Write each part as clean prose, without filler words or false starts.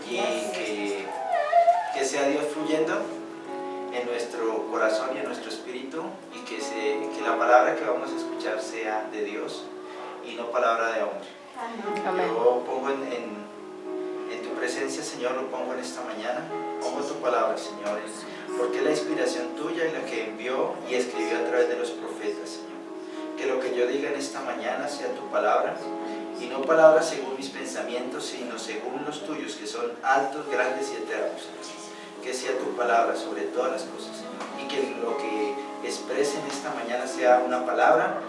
y que sea Dios fluyendo en nuestro corazón y en nuestro espíritu, y que la palabra que vamos a escuchar sea de Dios y no palabra de hombre. Amén. Yo pongo en tu presencia, Señor, lo pongo en esta mañana, pongo tu palabra, Señor, porque es la inspiración tuya y la que envió y escribió a través de los profetas, Señor. Que lo que yo diga en esta mañana sea tu palabra, y no palabras según mis pensamientos, sino según los tuyos, que son altos, grandes y eternos, Señor. Que sea tu palabra sobre todas las cosas, Señor, y que lo que exprese en esta mañana sea una palabra,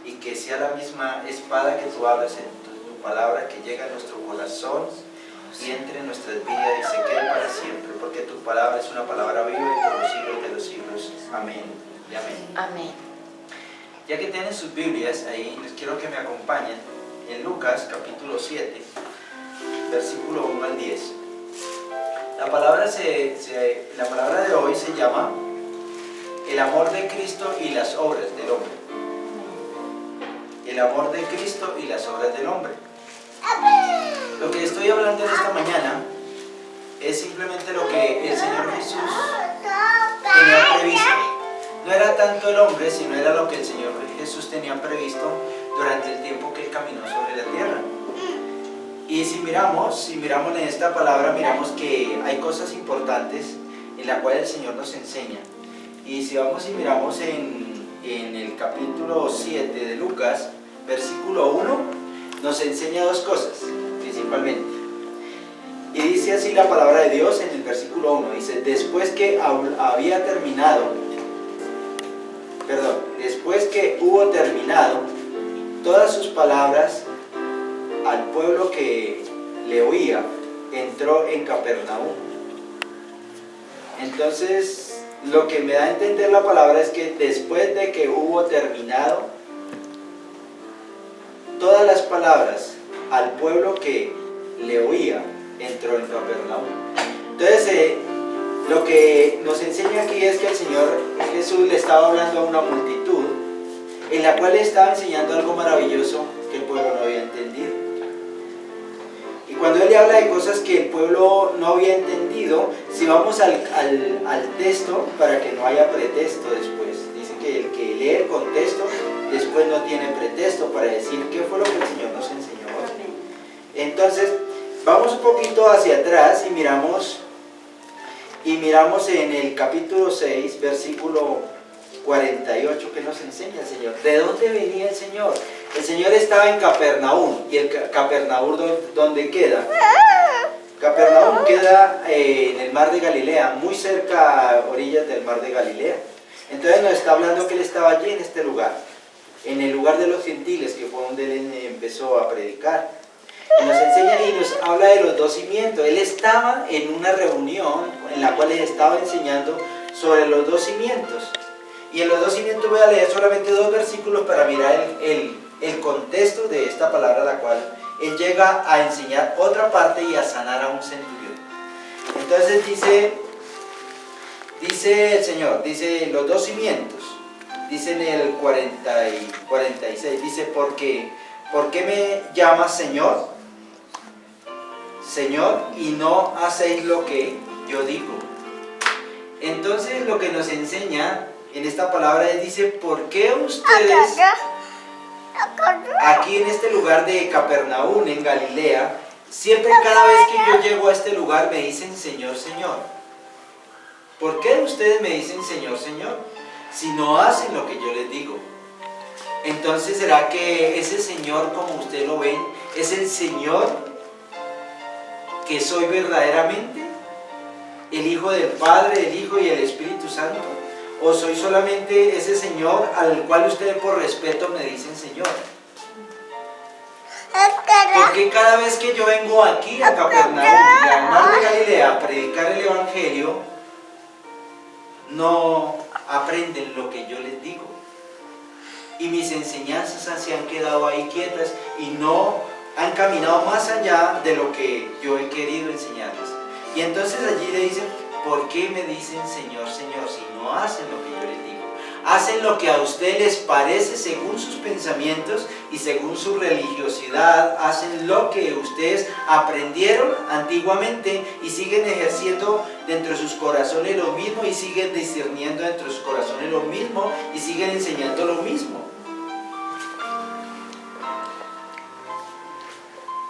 y que sea la misma espada que tú hablas en tu palabra, que llega a nuestro corazón y entre en nuestras vidas y se quede para siempre, porque tu palabra es una palabra viva y por los siglos de los siglos. Amén y amén. Amén. Ya que tienen sus Biblias ahí, les quiero que me acompañen en Lucas capítulo 7, versículo 1 al 10. La palabra de hoy se llama el amor de Cristo y las obras del hombre. El amor de Cristo y las obras del hombre. Lo que estoy hablando en esta mañana es simplemente lo que el Señor Jesús tenía previsto. No era tanto el hombre, sino era lo que el Señor Jesús tenía previsto durante el tiempo que Él caminó sobre la tierra. Y si miramos en esta palabra, miramos que hay cosas importantes en las cuales el Señor nos enseña. Y si vamos y miramos en el capítulo 7 de Lucas, versículo 1, nos enseña dos cosas, principalmente. Y dice así la palabra de Dios en el versículo 1, dice, después que hubo terminado todas sus palabras al pueblo que le oía, entró en Capernaum. Entonces, lo que me da a entender la palabra es que después de que hubo terminado todas las palabras al pueblo que le oía, entró en Capernaum. Entonces, lo que nos enseña aquí es que el Señor Jesús le estaba hablando a una multitud en la cual le estaba enseñando algo maravilloso que el pueblo no había entendido. Y cuando Él le habla de cosas que el pueblo no había entendido, si vamos al texto, para que no haya pretexto después, dice que el que lee el contexto, después no tiene pretexto para decir qué fue lo que el Señor nos enseñó. Entonces, vamos un poquito hacia atrás y miramos en el capítulo 6, versículo 48, que nos enseña el Señor. ¿De dónde venía el Señor? El Señor estaba en Capernaum. ¿Y el Capernaum dónde queda? Capernaum queda en el mar de Galilea, muy cerca a orillas del mar de Galilea. Entonces nos está hablando que Él estaba allí en este lugar, en el lugar de los gentiles, que fue donde Él empezó a predicar. Y nos enseña y nos habla de los dos cimientos. Él estaba en una reunión en la cual Él estaba enseñando sobre los dos cimientos. Y en los dos cimientos voy a leer solamente dos versículos para mirar el contexto de esta palabra, la cual Él llega a enseñar otra parte y a sanar a un centurión. Entonces dice el Señor, dice los dos cimientos, dice en el 40 y 46, dice, ¿por qué me llamas Señor? Señor, y no hacéis lo que yo digo. Entonces lo que nos enseña en esta palabra es, dice, ¿por qué ustedes aquí en este lugar de Capernaum, en Galilea, siempre cada vez que yo llego a este lugar me dicen Señor, Señor? ¿Por qué ustedes me dicen Señor, Señor, si no hacen lo que yo les digo? Entonces, ¿será que ese Señor, como ustedes lo ven, es el Señor que soy verdaderamente? ¿El Hijo del Padre, el Hijo y el Espíritu Santo? ¿O soy solamente ese Señor al cual ustedes por respeto me dicen Señor? Porque cada vez que yo vengo aquí a Capernaum, al mar de Galilea, a predicar el Evangelio, no aprenden lo que yo les digo. Y mis enseñanzas se han quedado ahí quietas y no han caminado más allá de lo que yo he querido enseñarles. Y entonces allí le dicen, ¿por qué me dicen Señor, Señor, si no hacen lo que yo les digo? hacen lo que a ustedes les parece según sus pensamientos y según su religiosidad, hacen lo que ustedes aprendieron antiguamente y siguen ejerciendo dentro de sus corazones lo mismo y siguen discerniendo dentro de sus corazones lo mismo y siguen enseñando lo mismo.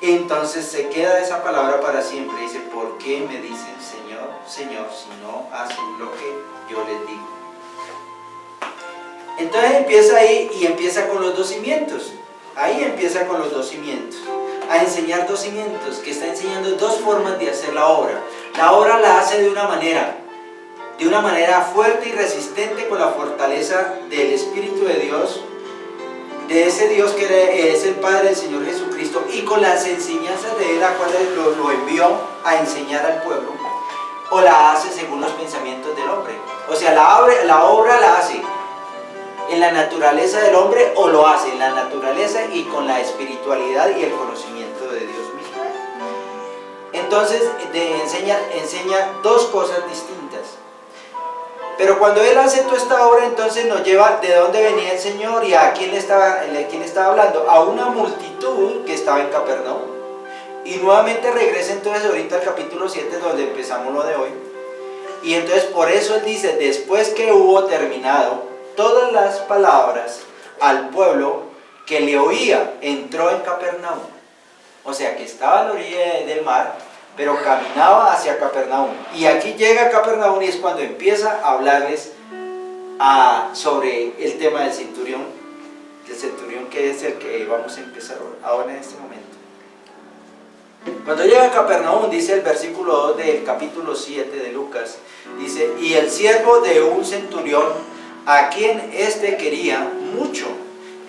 Entonces se queda esa palabra para siempre. Dice, ¿por qué me dicen Señor, Señor, si no hacen lo que yo les digo? Entonces empieza ahí y empieza con los 2 cimientos. Ahí empieza con los 2 cimientos. A enseñar 2 cimientos, que está enseñando 2 formas de hacer la obra. La obra la hace de una manera fuerte y resistente con la fortaleza del Espíritu de Dios, de ese Dios que es el Padre del Señor Jesucristo, y con las enseñanzas de Él, a cuales lo envió a enseñar al pueblo, o la hace según los pensamientos del hombre. O sea, la obra la hace en la naturaleza del hombre, o lo hace en la naturaleza y con la espiritualidad y el conocimiento de Dios mismo. Entonces enseña 2 cosas distintas. Pero cuando Él hace toda esta obra, entonces nos lleva de dónde venía el Señor y a quién le estaba hablando. A una multitud que estaba en Capernaum. Y nuevamente regresa entonces ahorita al capítulo 7, donde empezamos lo de hoy. Y entonces por eso Él dice, después que hubo terminado todas las palabras al pueblo que le oía, entró en Capernaum. O sea que estaba a la orilla del mar, pero caminaba hacia Capernaum. Y aquí llega a Capernaum y es cuando empieza a hablarles sobre el tema del centurión que es el que vamos a empezar ahora en este momento. Cuando llega a Capernaum, dice el versículo 2 del capítulo 7 de Lucas, dice, y el siervo de un centurión, a quien éste quería mucho,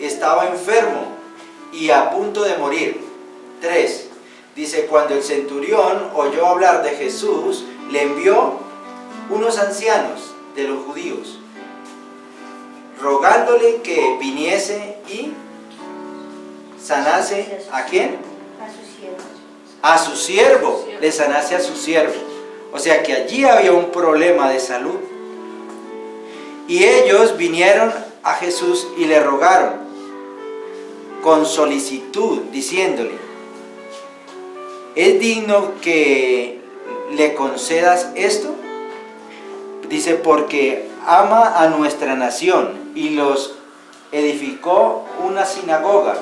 estaba enfermo y a punto de morir. 3. Dice, cuando el centurión oyó hablar de Jesús, le envió unos ancianos de los judíos, rogándole que viniese y sanase, ¿a quién? A su siervo, le sanase a su siervo. O sea que allí había un problema de salud. Y ellos vinieron a Jesús y le rogaron con solicitud, diciéndole, ¿es digno que le concedas esto? Dice, porque ama a nuestra nación y los edificó una sinagoga,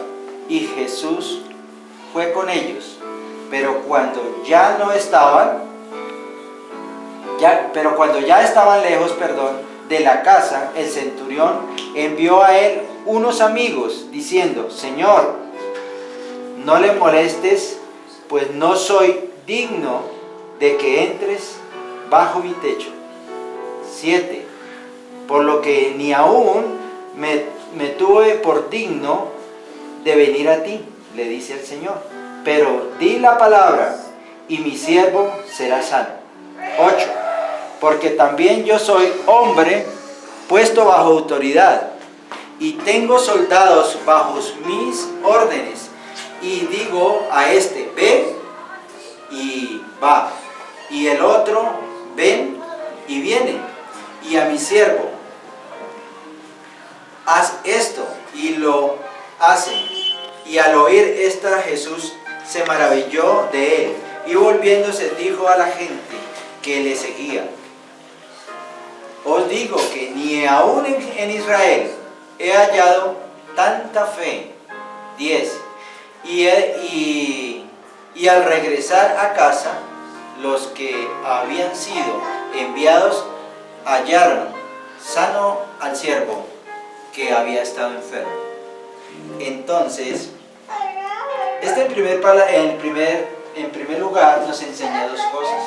y Jesús fue con ellos. Pero cuando ya estaban lejos, de la casa, el centurión envió a él unos amigos, diciendo, Señor, no le molestes, pues no soy digno de que entres bajo mi techo. 7. Por lo que ni aún me tuve por digno de venir a ti, le dice el Señor. Pero di la palabra y mi siervo será sano. 8. Porque también yo soy hombre puesto bajo autoridad y tengo soldados bajo mis órdenes. Y digo a este, ve y va. Y el otro, ven y viene. Y a mi siervo, haz esto, y lo hace. Y al oír esto, Jesús se maravilló de él, y volviéndose dijo a la gente que le seguía, os digo que ni aún en Israel he hallado tanta fe. 10. Y al regresar a casa, los que habían sido enviados hallaron sano al siervo que había estado enfermo. Entonces, en primer lugar nos enseña 2 cosas.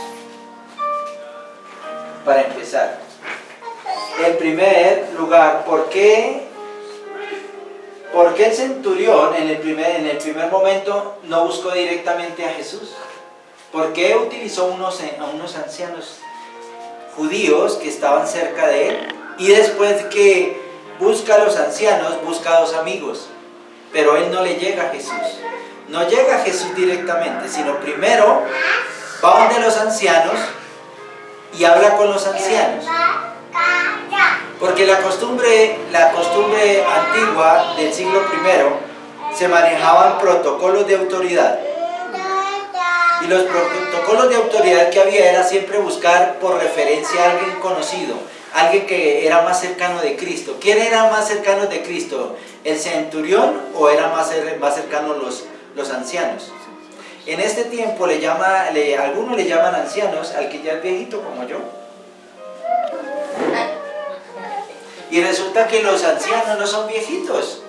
Para empezar, en primer lugar, ¿por qué el centurión en el primer momento no buscó directamente a Jesús? ¿Por qué utilizó a unos ancianos judíos que estaban cerca de él? Y después que busca a los ancianos, busca a 2 amigos. Pero él no le llega a Jesús. No llega a Jesús directamente, sino primero va donde los ancianos y habla con los ancianos. Porque la costumbre antigua del siglo I se manejaban protocolos de autoridad. Y los protocolos de autoridad que había era siempre buscar por referencia a alguien conocido, alguien que era más cercano de Cristo. ¿Quién era más cercano de Cristo? ¿El centurión o eran más cercanos los ancianos? En este tiempo algunos le llaman ancianos al que ya es viejito como yo. Y resulta que los ancianos no son viejitos.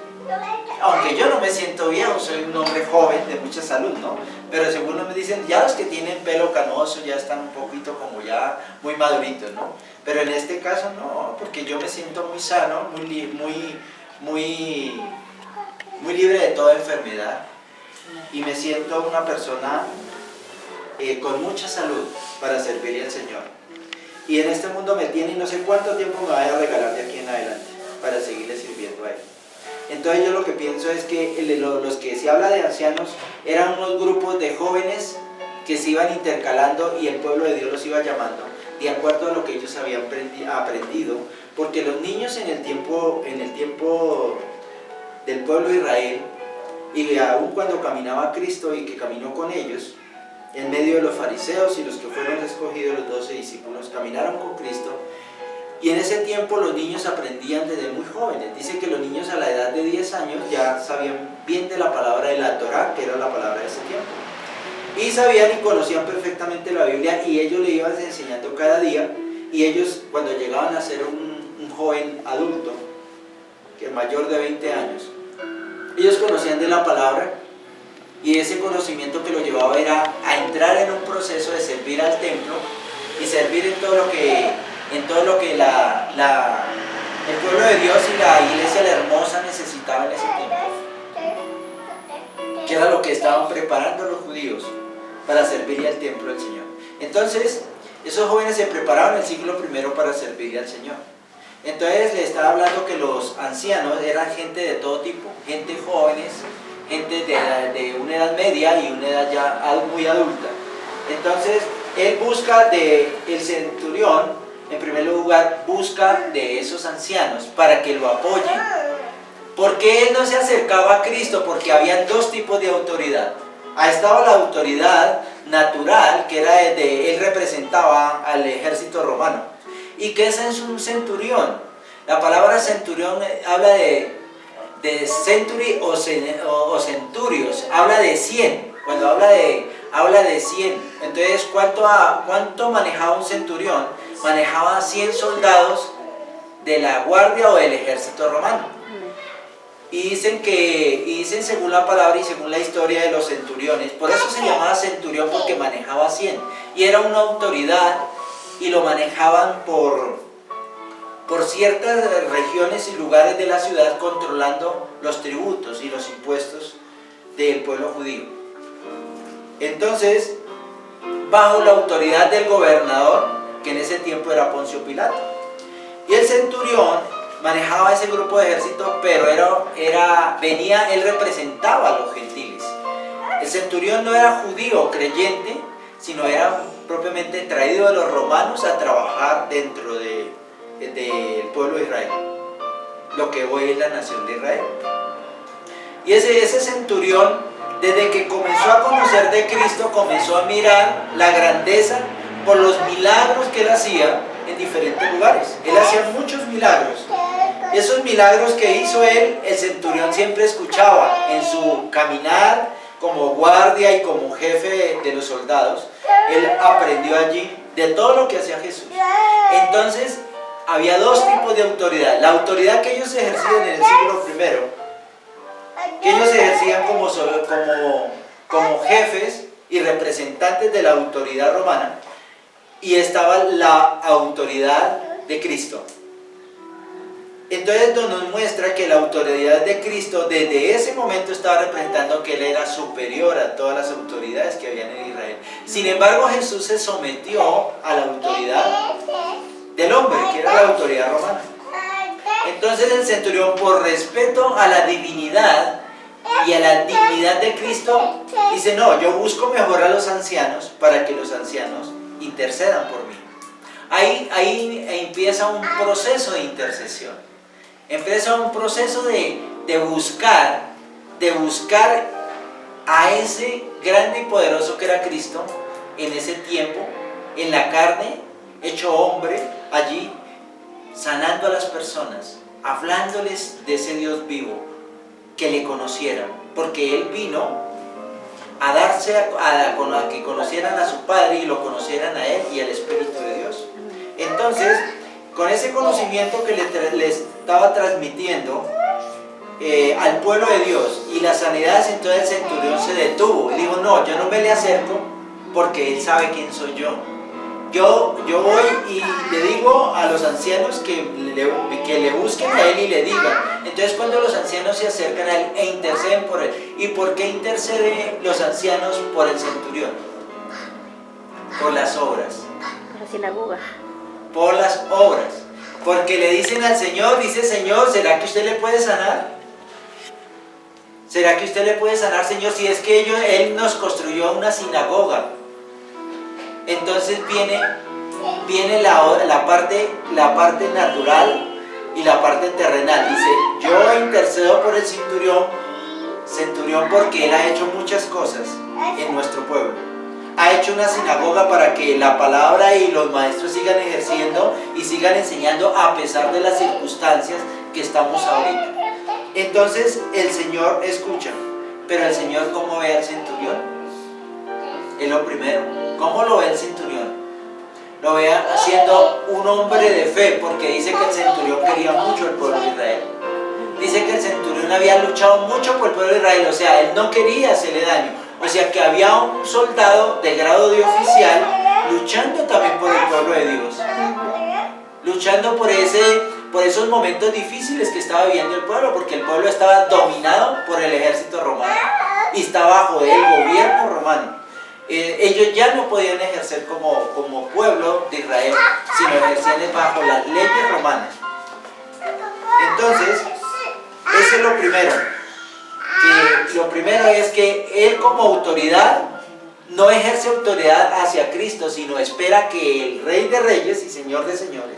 Aunque yo no me siento viejo, soy un hombre joven de mucha salud, ¿no? Pero según me dicen, ya los que tienen pelo canoso ya están un poquito como ya muy maduritos, ¿no? Pero en este caso no, porque yo me siento muy sano, muy libre de toda enfermedad y me siento una persona con mucha salud para servirle al Señor. Y en este mundo me tiene y no sé cuánto tiempo me vaya a regalar de aquí en adelante para seguirle sirviendo a Él. Entonces yo lo que pienso es que los que se habla de ancianos eran unos grupos de jóvenes que se iban intercalando y el pueblo de Dios los iba llamando de acuerdo a lo que ellos habían aprendido, porque los niños en el tiempo del pueblo de Israel, y aún cuando caminaba Cristo y que caminó con ellos, en medio de los fariseos y los que fueron escogidos, los 12 discípulos, caminaron con Cristo. Y en ese tiempo los niños aprendían desde muy jóvenes. Dice que los niños a la edad de 10 años ya sabían bien de la palabra de la Torá, que era la palabra de ese tiempo. Y sabían y conocían perfectamente la Biblia y ellos le iban enseñando cada día. Y ellos cuando llegaban a ser un joven adulto, que mayor de 20 años, ellos conocían de la palabra y ese conocimiento que lo llevaba era a entrar en un proceso de servir al templo y servir en todo lo que el pueblo de Dios y la iglesia la hermosa necesitaba en ese tiempo, que era lo que estaban preparando los judíos para servirle al templo del Señor. Entonces esos jóvenes se preparaban en el siglo I para servirle al Señor. Entonces le estaba hablando que los ancianos eran gente de todo tipo, gente jóvenes, gente de una edad media y una edad ya muy adulta. Entonces él busca el centurión. En primer lugar, busca de esos ancianos para que lo apoyen. ¿Por qué él no se acercaba a Cristo? Porque había dos tipos de autoridad. Estaba la autoridad natural, que era él representaba al ejército romano. ¿Y qué es un centurión? La palabra centurión habla de century o centurios, habla de 100. Cuando habla de 100, entonces ¿cuánto manejaba un centurión? Manejaba 100 soldados de la guardia o del ejército romano. Y dicen según la palabra y según la historia de los centuriones, por eso se llamaba centurión, porque manejaba 100. Y era una autoridad y lo manejaban por ciertas regiones y lugares de la ciudad, controlando los tributos y los impuestos del pueblo judío. Entonces, bajo la autoridad del gobernador, que en ese tiempo era Poncio Pilato. Y el centurión manejaba ese grupo de ejército, pero él representaba a los gentiles. El centurión no era judío creyente, sino era propiamente traído de los romanos a trabajar dentro del pueblo de Israel, lo que hoy es la nación de Israel. Y ese centurión, desde que comenzó a conocer de Cristo, comenzó a mirar la grandeza por los milagros que él hacía en diferentes lugares. Él hacía muchos milagros. Esos milagros que hizo él, el centurión siempre escuchaba en su caminar como guardia y como jefe de los soldados. Él aprendió allí de todo lo que hacía Jesús. Entonces había dos tipos de autoridad. La autoridad que ellos ejercían en el siglo I, que ellos ejercían como jefes y representantes de la autoridad romana. Y estaba la autoridad de Cristo. Entonces nos muestra que la autoridad de Cristo desde ese momento estaba representando que Él era superior a todas las autoridades que habían en Israel. Sin embargo, Jesús se sometió a la autoridad del hombre, que era la autoridad romana. Entonces el centurión, por respeto a la divinidad y a la dignidad de Cristo, dice: no, yo busco mejor a los ancianos para que los ancianos intercedan por mí. Ahí empieza un proceso de intercesión. Empieza un proceso de buscar a ese grande y poderoso que era Cristo en ese tiempo, en la carne, hecho hombre, allí, sanando a las personas, hablándoles de ese Dios vivo, que le conocieran, porque Él vino a darse a que conocieran a su Padre y lo conocieran a Él y al Espíritu de Dios. Entonces, con ese conocimiento que le estaba transmitiendo al pueblo de Dios y las sanidades, entonces el centurión se detuvo y dijo: no, yo no me le acerco porque Él sabe quién soy yo. Yo voy y le digo a los ancianos que le busquen a Él y le digan. Entonces, cuando los ancianos se acercan a Él e interceden por Él. ¿Y por qué interceden los ancianos por el centurión? Por las obras. Por la sinagoga. Por las obras. Porque le dicen al Señor, dice: Señor, ¿será que usted le puede sanar? ¿Será que usted le puede sanar, Señor? Si es que Él nos construyó una sinagoga. Entonces viene la parte natural y la parte terrenal. Dice: yo intercedo por el centurión porque Él ha hecho muchas cosas en nuestro pueblo. Ha hecho una sinagoga para que la palabra y los maestros sigan ejerciendo y sigan enseñando a pesar de las circunstancias que estamos ahorita. Entonces el Señor escucha, pero el Señor, ¿cómo ve al centurión? Es lo primero. ¿Cómo lo ve el centurión? Lo ve siendo un hombre de fe, porque dice que el centurión quería mucho al pueblo de Israel. Dice que el centurión había luchado mucho por el pueblo de Israel, o sea, él no quería hacerle daño. O sea, que había un soldado de grado de oficial luchando también por el pueblo de Dios. Luchando por esos momentos difíciles que estaba viviendo el pueblo, porque el pueblo estaba dominado por el ejército romano y estaba bajo el gobierno romano. Ellos ya no podían ejercer como pueblo de Israel, sino ejercían bajo las leyes romanas. Entonces, eso es lo primero. Lo primero es que Él, como autoridad, no ejerce autoridad hacia Cristo, sino espera que el Rey de Reyes y Señor de Señores,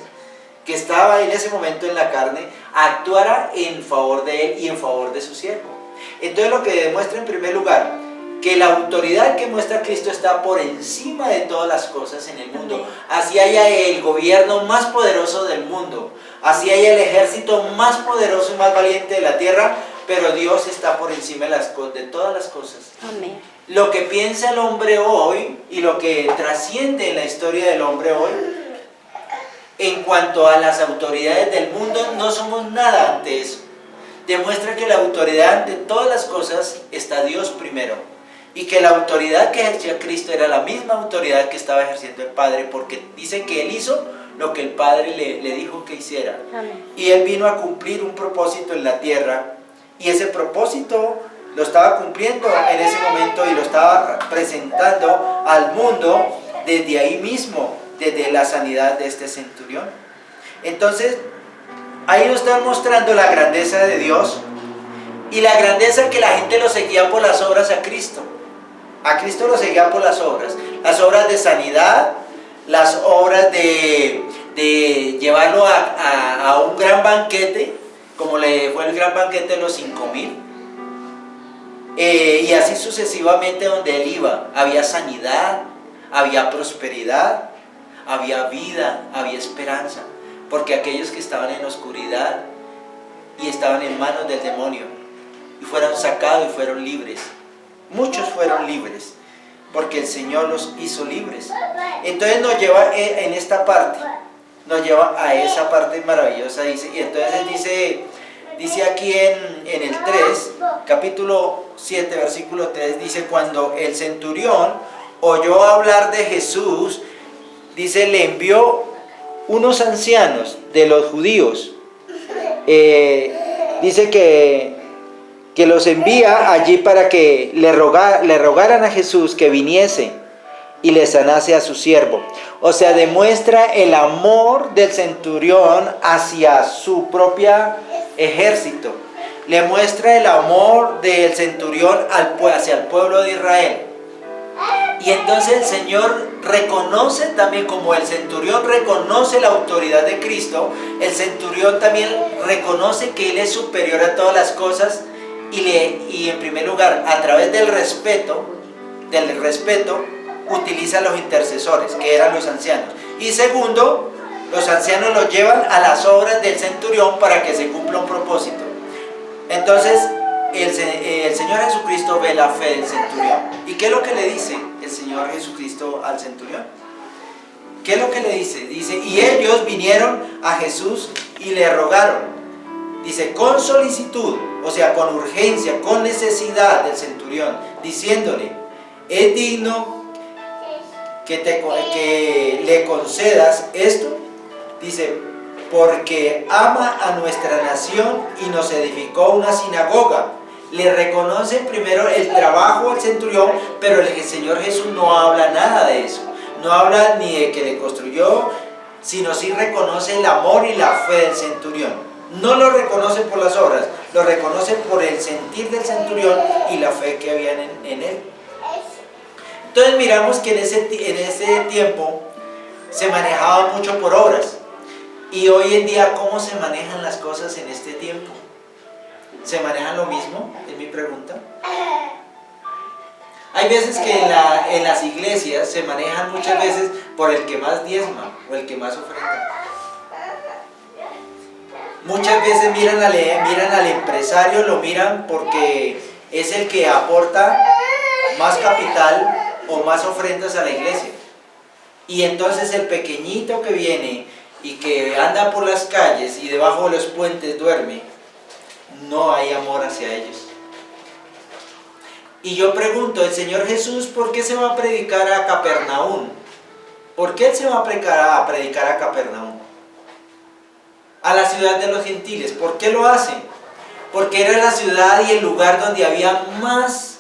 que estaba en ese momento en la carne, actuara en favor de Él y en favor de su siervo. Entonces, lo que demuestra en primer lugar, que la autoridad que muestra Cristo está por encima de todas las cosas en el mundo. Así haya el gobierno más poderoso del mundo, así haya el ejército más poderoso y más valiente de la tierra, pero Dios está por encima de todas las cosas. Amén. Lo que piensa el hombre hoy y lo que trasciende en la historia del hombre hoy, en cuanto a las autoridades del mundo, no somos nada ante eso. Demuestra que la autoridad ante todas las cosas está Dios primero. Y que la autoridad que ejercía Cristo era la misma autoridad que estaba ejerciendo el Padre, porque dice que Él hizo lo que el Padre le dijo que hiciera. Amén. Y Él vino a cumplir un propósito en la tierra, y ese propósito lo estaba cumpliendo en ese momento y lo estaba presentando al mundo desde ahí mismo, desde la sanidad de este centurión. Entonces, ahí nos está mostrando la grandeza de Dios y la grandeza que la gente lo seguía por las obras a Cristo. A Cristo lo seguía por las obras de sanidad, las obras de llevarlo a un gran banquete, como le fue el gran banquete de los 5,000, y así sucesivamente. Donde Él iba, había sanidad, había prosperidad, había vida, había esperanza, porque aquellos que estaban en oscuridad y estaban en manos del demonio, y fueron sacados y fueron libres. Muchos fueron libres, porque el Señor los hizo libres. Entonces nos lleva en esta parte, nos lleva a esa parte maravillosa, dice. Y entonces dice aquí en el 3, capítulo 7, versículo 3, dice: cuando el centurión oyó hablar de Jesús, dice, le envió unos ancianos de los judíos. Dice que los envía allí para que le rogaran a Jesús que viniese y le sanase a su siervo. O sea, demuestra el amor del centurión hacia su propio ejército. Le muestra el amor del centurión hacia el pueblo de Israel. Y entonces el Señor reconoce también, como el centurión reconoce la autoridad de Cristo, el centurión también reconoce que Él es superior a todas las cosas y en primer lugar, a través del respeto, utiliza a los intercesores, que eran los ancianos. Y segundo, los ancianos los llevan a las obras del centurión para que se cumpla un propósito. Entonces, el Señor Jesucristo ve la fe del centurión. ¿Y qué es lo que le dice el Señor Jesucristo al centurión? ¿Qué es lo que le dice? Dice, y ellos vinieron a Jesús y le rogaron. Dice, con solicitud, o sea, con urgencia, con necesidad del centurión, diciéndole, es digno que le concedas esto. Dice, porque ama a nuestra nación y nos edificó una sinagoga. Le reconocen primero el trabajo al centurión, pero el Señor Jesús no habla nada de eso. No habla ni de que le construyó, sino sí reconoce el amor y la fe del centurión. No lo reconoce por las obras, lo reconoce por el sentir del centurión y la fe que había en él. Entonces miramos que en ese tiempo se manejaba mucho por obras. Y hoy en día, ¿cómo se manejan las cosas en este tiempo? ¿Se manejan lo mismo? Es mi pregunta. Hay veces que en las iglesias se manejan muchas veces por el que más diezma o el que más ofrenda. Muchas veces miran al empresario, lo miran porque es el que aporta más capital o más ofrendas a la iglesia. Y entonces el pequeñito que viene y que anda por las calles y debajo de los puentes duerme, no hay amor hacia ellos. Y yo pregunto, el Señor Jesús, ¿por qué se va a predicar a Capernaum? ¿Por qué Él se va a predicar a Capernaum? A la ciudad de los gentiles. ¿Por qué lo hace? Porque era la ciudad y el lugar donde había más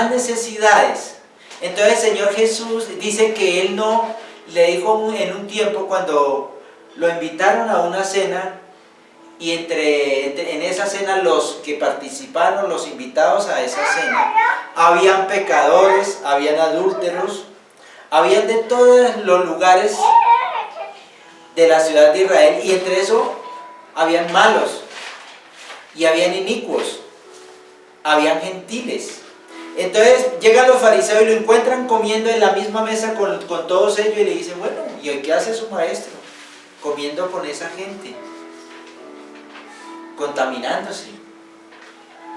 necesidades. Entonces el Señor Jesús dice que Él no, le dijo en un tiempo cuando lo invitaron a una cena, y en esa cena los que participaron, los invitados a esa cena, habían pecadores, habían adúlteros, habían de todos los lugares de la ciudad de Israel, y entre eso habían malos, y habían inicuos, habían gentiles. Entonces llegan los fariseos y lo encuentran comiendo en la misma mesa con todos ellos y le dicen, bueno, ¿y hoy qué hace su maestro? Comiendo con esa gente, contaminándose,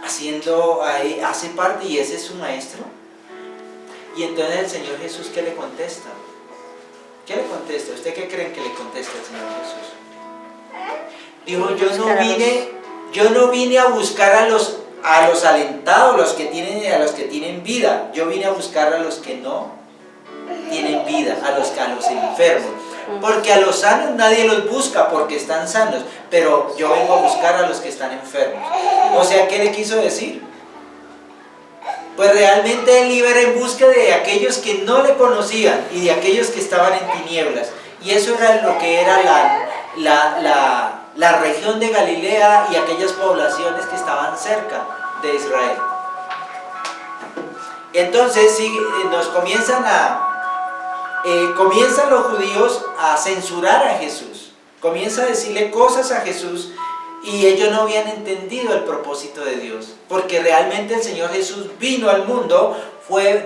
hace parte, y ese es su maestro. Y entonces el Señor Jesús, ¿qué le contesta? ¿Qué le contesta? ¿Usted qué creen que le contesta el Señor Jesús? Dijo, yo no vine a buscar a los alentados, a los que tienen vida. Yo vine a buscar a los que no tienen vida, a los enfermos. Porque a los sanos nadie los busca porque están sanos, pero yo vengo a buscar a los que están enfermos. O sea, ¿qué le quiso decir? Pues realmente Él iba en busca de aquellos que no le conocían y de aquellos que estaban en tinieblas. Y eso era lo que era la región de Galilea y aquellas poblaciones que estaban cerca de Israel. Entonces comienzan los judíos a censurar a Jesús, comienza a decirle cosas a Jesús, y ellos no habían entendido el propósito de Dios, porque realmente el Señor Jesús vino al mundo,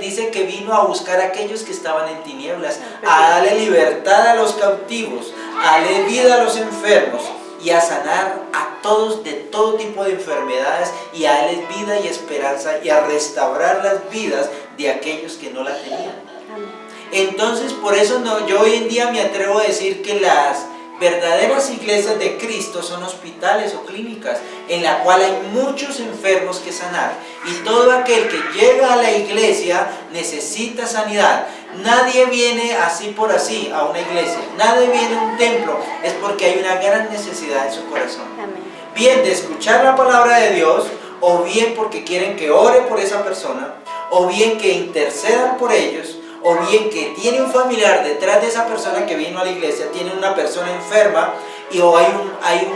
dice que vino a buscar a aquellos que estaban en tinieblas, a darle libertad a los cautivos, a darle vida a los enfermos y a sanar a todos de todo tipo de enfermedades, y a darles vida y esperanza, y a restaurar las vidas de aquellos que no la tenían. Entonces, por eso yo hoy en día me atrevo a decir que las verdaderas iglesias de Cristo son hospitales o clínicas en la cual hay muchos enfermos que sanar, y todo aquel que llega a la iglesia necesita sanidad. Nadie viene así por así a una iglesia, nadie viene a un templo, es porque hay una gran necesidad en su corazón. Amén. Bien de escuchar la palabra de Dios, o bien porque quieren que ore por esa persona, o bien que intercedan por ellos, o bien que tiene un familiar detrás de esa persona que vino a la iglesia, tiene una persona enferma, o hay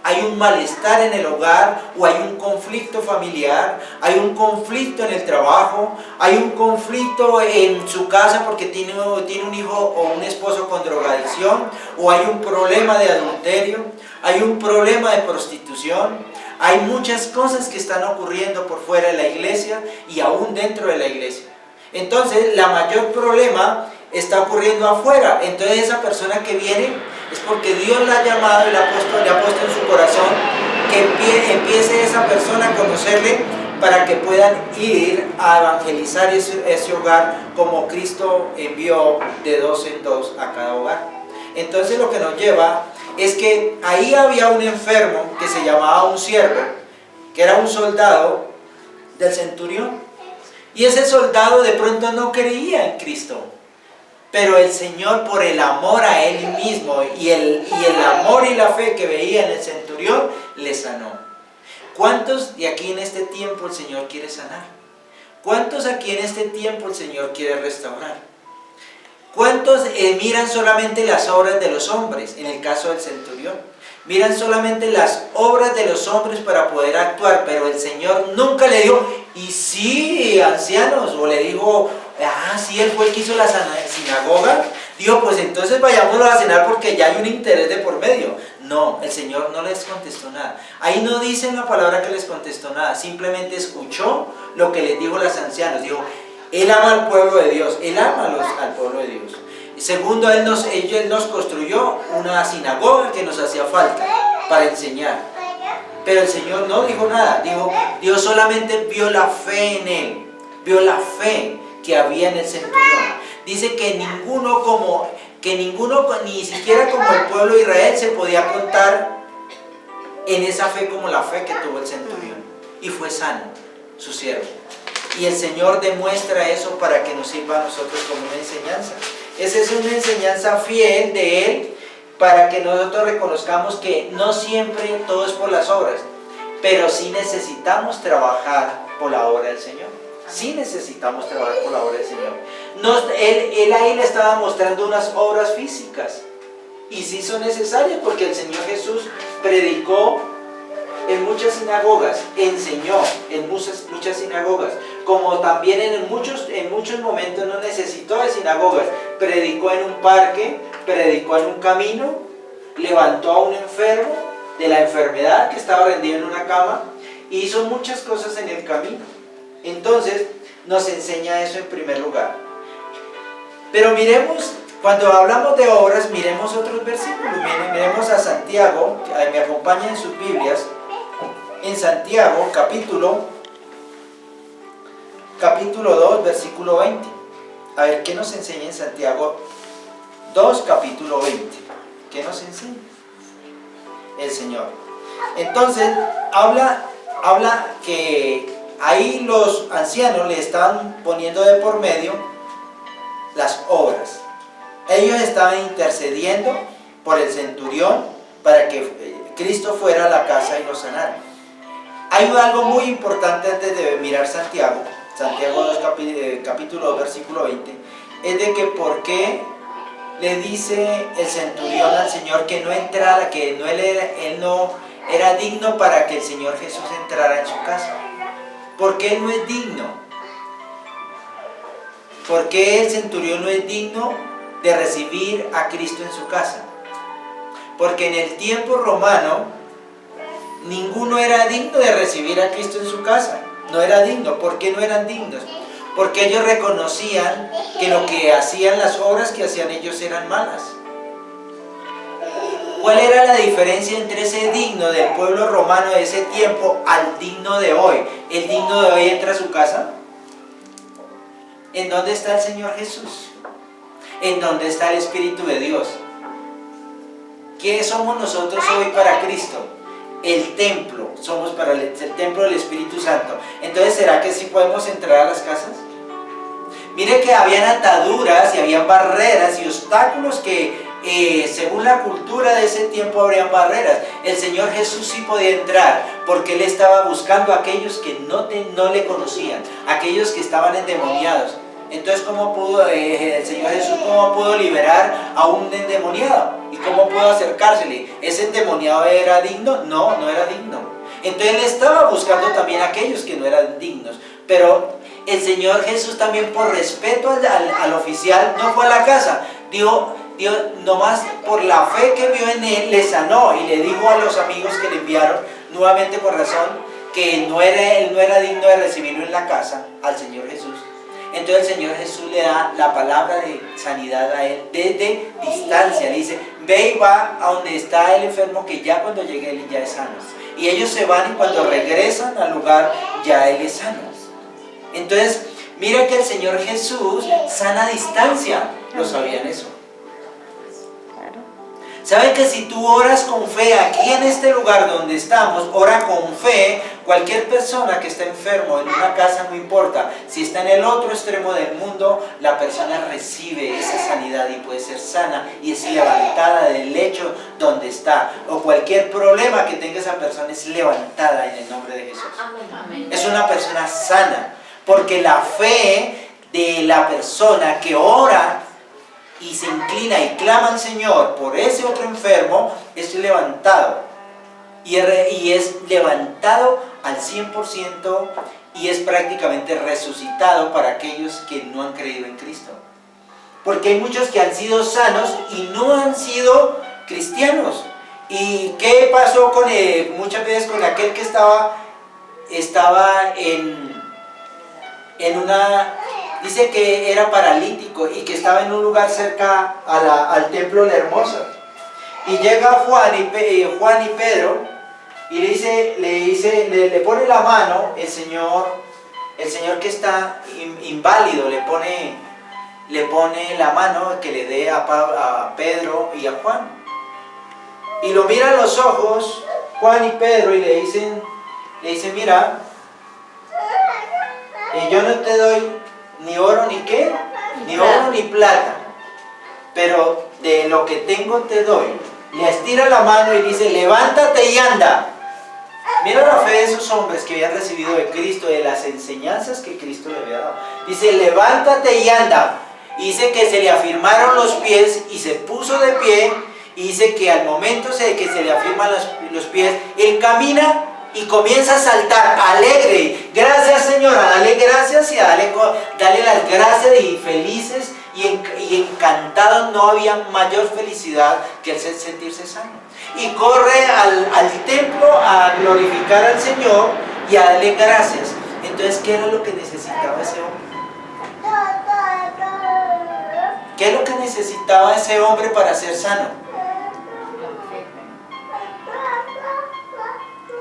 hay un malestar en el hogar, o hay un conflicto familiar, hay un conflicto en el trabajo, hay un conflicto en su casa porque tiene un hijo o un esposo con drogadicción, o hay un problema de adulterio, hay un problema de prostitución, hay muchas cosas que están ocurriendo por fuera de la iglesia y aún dentro de la iglesia. Entonces, la mayor problema está ocurriendo afuera. Entonces, esa persona que viene es porque Dios la ha llamado y le ha puesto en su corazón que empiece esa persona a conocerle para que puedan ir a evangelizar ese hogar como Cristo envió de 2 en 2 a cada hogar. Entonces, lo que nos lleva es que ahí había un enfermo que se llamaba un siervo, que era un soldado del centurión. Y ese soldado de pronto no creía en Cristo, pero el Señor, por el amor a él mismo y el amor y la fe que veía en el centurión, le sanó. ¿Cuántos de aquí en este tiempo el Señor quiere sanar? ¿Cuántos aquí en este tiempo el Señor quiere restaurar? ¿Cuántos miran solamente las obras de los hombres? En el caso del centurión, miran solamente las obras de los hombres para poder actuar, pero el Señor nunca le dijo, y sí, ancianos, o le dijo, sí, él fue el que hizo la sinagoga. Dijo, pues entonces vayámonos a cenar porque ya hay un interés de por medio. No, el Señor no les contestó nada. Ahí no dice en la palabra que les contestó nada, simplemente escuchó lo que les dijo los ancianos. Dijo, Él ama al pueblo de Dios, Él ama al pueblo de Dios. Segundo, Él nos construyó una sinagoga que nos hacía falta para enseñar. Pero el Señor no dijo nada, Dios solamente vio la fe en Él, vio la fe que había en el centurión. Dice que ninguno, ni siquiera como el pueblo de Israel, se podía contar en esa fe como la fe que tuvo el centurión. Y fue sano, su siervo. Y el Señor demuestra eso para que nos sirva a nosotros como una enseñanza. Esa es una enseñanza fiel de Él, para que nosotros reconozcamos que no siempre todo es por las obras, pero sí necesitamos trabajar por la obra del Señor. Sí necesitamos trabajar por la obra del Señor. Él ahí le estaba mostrando unas obras físicas, y sí son necesarias, porque el Señor Jesús predicó en muchas sinagogas, enseñó en muchas sinagogas, como también en muchos momentos no necesitó de sinagogas. Predicó en un parque, predicó en un camino, levantó a un enfermo de la enfermedad que estaba rendido en una cama, y hizo muchas cosas en el camino. Entonces nos enseña eso en primer lugar. Pero miremos, cuando hablamos de obras, miremos otros versículos. Miremos a Santiago, que me acompañen en sus Biblias. En Santiago, capítulo 2, versículo 20. A ver, ¿qué nos enseña en Santiago 2, capítulo 20? ¿Qué nos enseña el Señor? Entonces, habla que ahí los ancianos le estaban poniendo de por medio las obras. Ellos estaban intercediendo por el centurión para que Cristo fuera a la casa y lo sanara. Hay algo muy importante antes de mirar Santiago 2, capítulo 2, versículo 20, es de que por qué le dice el centurión al Señor que no entrara, que él no era digno para que el Señor Jesús entrara en su casa. ¿Por qué él no es digno? ¿Por qué el centurión no es digno de recibir a Cristo en su casa? Porque en el tiempo romano ninguno era digno de recibir a Cristo en su casa. No era digno. ¿Por qué no eran dignos? Porque ellos reconocían que lo que hacían, las obras que hacían ellos, eran malas. ¿Cuál era la diferencia entre ese digno del pueblo romano de ese tiempo al digno de hoy? ¿El digno de hoy entra a su casa? ¿En dónde está el Señor Jesús? ¿En dónde está el Espíritu de Dios? ¿Qué somos nosotros hoy para Cristo? El templo, somos para el templo del Espíritu Santo. Entonces, ¿será que sí podemos entrar a las casas? Mire que habían ataduras y habían barreras y obstáculos que según la cultura de ese tiempo habrían barreras. El Señor Jesús sí podía entrar porque Él estaba buscando a aquellos que no le conocían, aquellos que estaban endemoniados. Entonces, ¿cómo pudo el Señor Jesús, cómo pudo liberar a un endemoniado? ¿Y cómo pudo acercársele? ¿Ese endemoniado era digno? No, no era digno. Entonces él estaba buscando también a aquellos que no eran dignos. Pero el Señor Jesús también, por respeto al oficial, no fue a la casa. Dios nomás por la fe que vio en él, le sanó y le dijo a los amigos que le enviaron, nuevamente por razón, que él no era digno de recibirlo en la casa, al Señor Jesús. Entonces el Señor Jesús le da la palabra de sanidad a él desde distancia. Le dice, ve y va a donde está el enfermo, que ya cuando llegue él ya es sano. Y ellos se van y cuando regresan al lugar ya él es sano. Entonces, mira que el Señor Jesús sana a distancia. ¿Lo sabían eso? ¿Saben que si tú oras con fe aquí en este lugar donde estamos, ora con fe, cualquier persona que está enfermo en una casa, no importa, si está en el otro extremo del mundo, la persona recibe esa sanidad y puede ser sana y es levantada del lecho donde está, o cualquier problema que tenga esa persona es levantada en el nombre de Jesús. Amén. Es una persona sana, porque la fe de la persona que ora y se inclina y clama al Señor por ese otro enfermo, es levantado. Y es levantado al 100% y es prácticamente resucitado para aquellos que no han creído en Cristo. Porque hay muchos que han sido sanos y no han sido cristianos. ¿Y qué pasó con muchas veces con aquel que estaba en una... Dice que era paralítico y que estaba en un lugar cerca al templo de la Hermosa. Y llega Juan y Pedro y le pone la mano el Señor que está inválido, le pone la mano que le dé a Pedro y a Juan. Y lo mira a los ojos Juan y Pedro y le dicen, mira, yo no te doy ni oro ni qué, ni oro ni plata, pero de lo que tengo te doy. Le estira la mano y dice, levántate y anda. Mira la fe de esos hombres que habían recibido de Cristo, de las enseñanzas que Cristo le había dado. Dice, levántate y anda. Y dice que se le afirmaron los pies y se puso de pie. Y dice que al momento de que se le afirman los pies, él camina y comienza a saltar alegre. Gracias, Señor, a darle gracias y a darle las gracias, y felices y encantados. No había mayor felicidad que el sentirse sano. Y corre al templo a glorificar al Señor y a darle gracias. Entonces, ¿qué era lo que necesitaba ese hombre? ¿Qué es lo que necesitaba ese hombre para ser sano?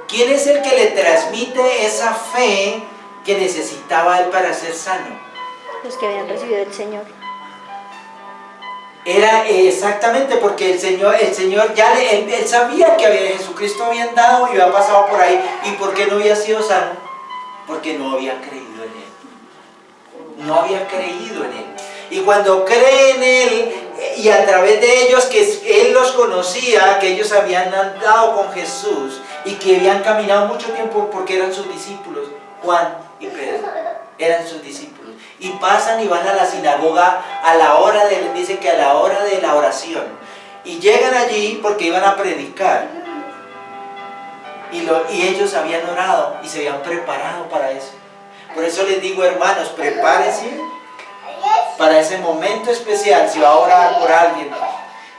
¿Quién es el que le transmite esa fe que necesitaba él para ser sano? Los que habían recibido del Señor. Era exactamente porque el Señor ya él sabía que Jesucristo había andado y había pasado por ahí. ¿Y por qué no había sido sano? Porque no había creído en él. No había creído en él. Y cuando cree en él, y a través de ellos, que él los conocía, que ellos habían andado con Jesús y que habían caminado mucho tiempo porque eran sus discípulos, Juan y Pedro eran sus discípulos, y pasan y van a la sinagoga a la hora dice que a la hora de la oración, y llegan allí porque iban a predicar, y ellos habían orado y se habían preparado para eso. Por eso les digo, hermanos, prepárense para ese momento especial. Si va a orar por alguien,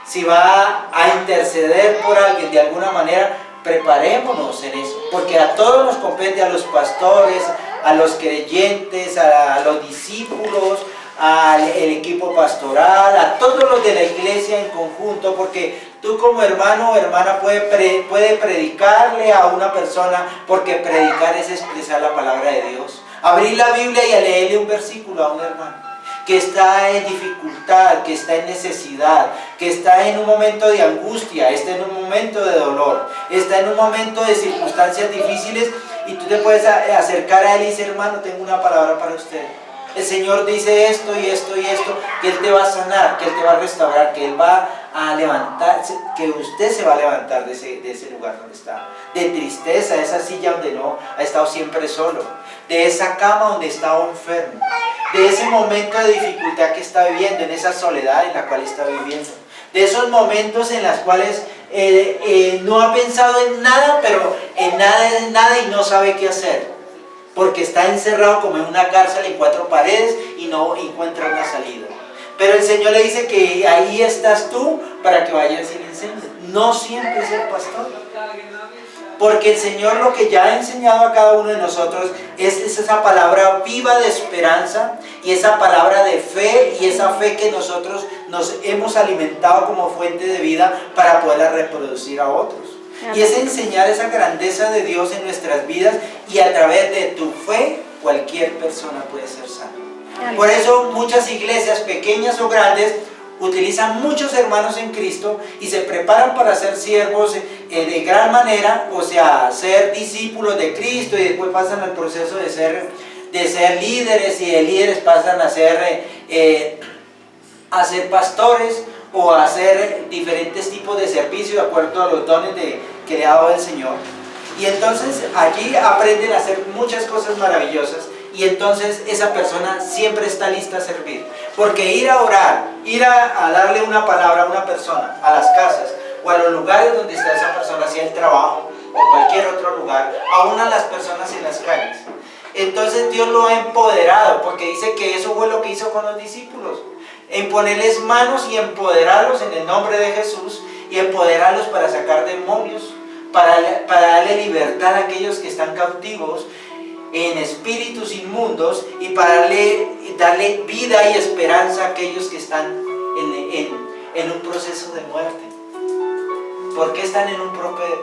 si va a interceder por alguien de alguna manera, preparémonos en eso, porque a todos nos compete, a los pastores, a los creyentes, a los discípulos, al equipo pastoral, a todos los de la iglesia en conjunto, porque tú como hermano o hermana puede predicarle a una persona, porque predicar es expresar la palabra de Dios. Abrir la Biblia y a leerle un versículo a un hermano que está en dificultad, que está en necesidad, que está en un momento de angustia, está en un momento de dolor, está en un momento de circunstancias difíciles, y tú te puedes acercar a él y decir, hermano, tengo una palabra para usted. El Señor dice esto y esto y esto, que Él te va a sanar, que Él te va a restaurar, que Él va a levantarse, que usted se va a levantar de ese lugar donde está, de tristeza, de esa silla donde no ha estado siempre solo, de esa cama donde estaba enfermo, de ese momento de dificultad que está viviendo, en esa soledad en la cual está viviendo, de esos momentos en los cuales no ha pensado en nada, pero en nada y no sabe qué hacer. Porque está encerrado como en una cárcel en 4 paredes y no encuentra una salida. Pero el Señor le dice que ahí estás tú para que vayas y le enseñes. No siempre es el pastor. Porque el Señor lo que ya ha enseñado a cada uno de nosotros es esa palabra viva de esperanza y esa palabra de fe y esa fe que nosotros nos hemos alimentado como fuente de vida para poderla reproducir a otros. Y es enseñar esa grandeza de Dios en nuestras vidas y a través de tu fe cualquier persona puede ser sana. Por eso muchas iglesias, pequeñas o grandes, utilizan muchos hermanos en Cristo y se preparan para ser siervos de gran manera, o sea, ser discípulos de Cristo y después pasan al proceso de ser líderes y de líderes pasan a ser pastores o a hacer diferentes tipos de servicios de acuerdo a los dones que le ha dado el Señor. Y entonces allí aprenden a hacer muchas cosas maravillosas y entonces esa persona siempre está lista a servir. Porque ir a orar, ir a darle una palabra a una persona, a las casas o a los lugares donde está esa persona, sea el trabajo o cualquier otro lugar, aún a las personas en las calles. Entonces Dios lo ha empoderado, porque dice que eso fue lo que hizo con los discípulos. En ponerles manos y empoderarlos en el nombre de Jesús y empoderarlos para sacar demonios, para darle libertad a aquellos que están cautivos en espíritus inmundos y para darle vida y esperanza a aquellos que están en un proceso de muerte. ¿Por qué están en un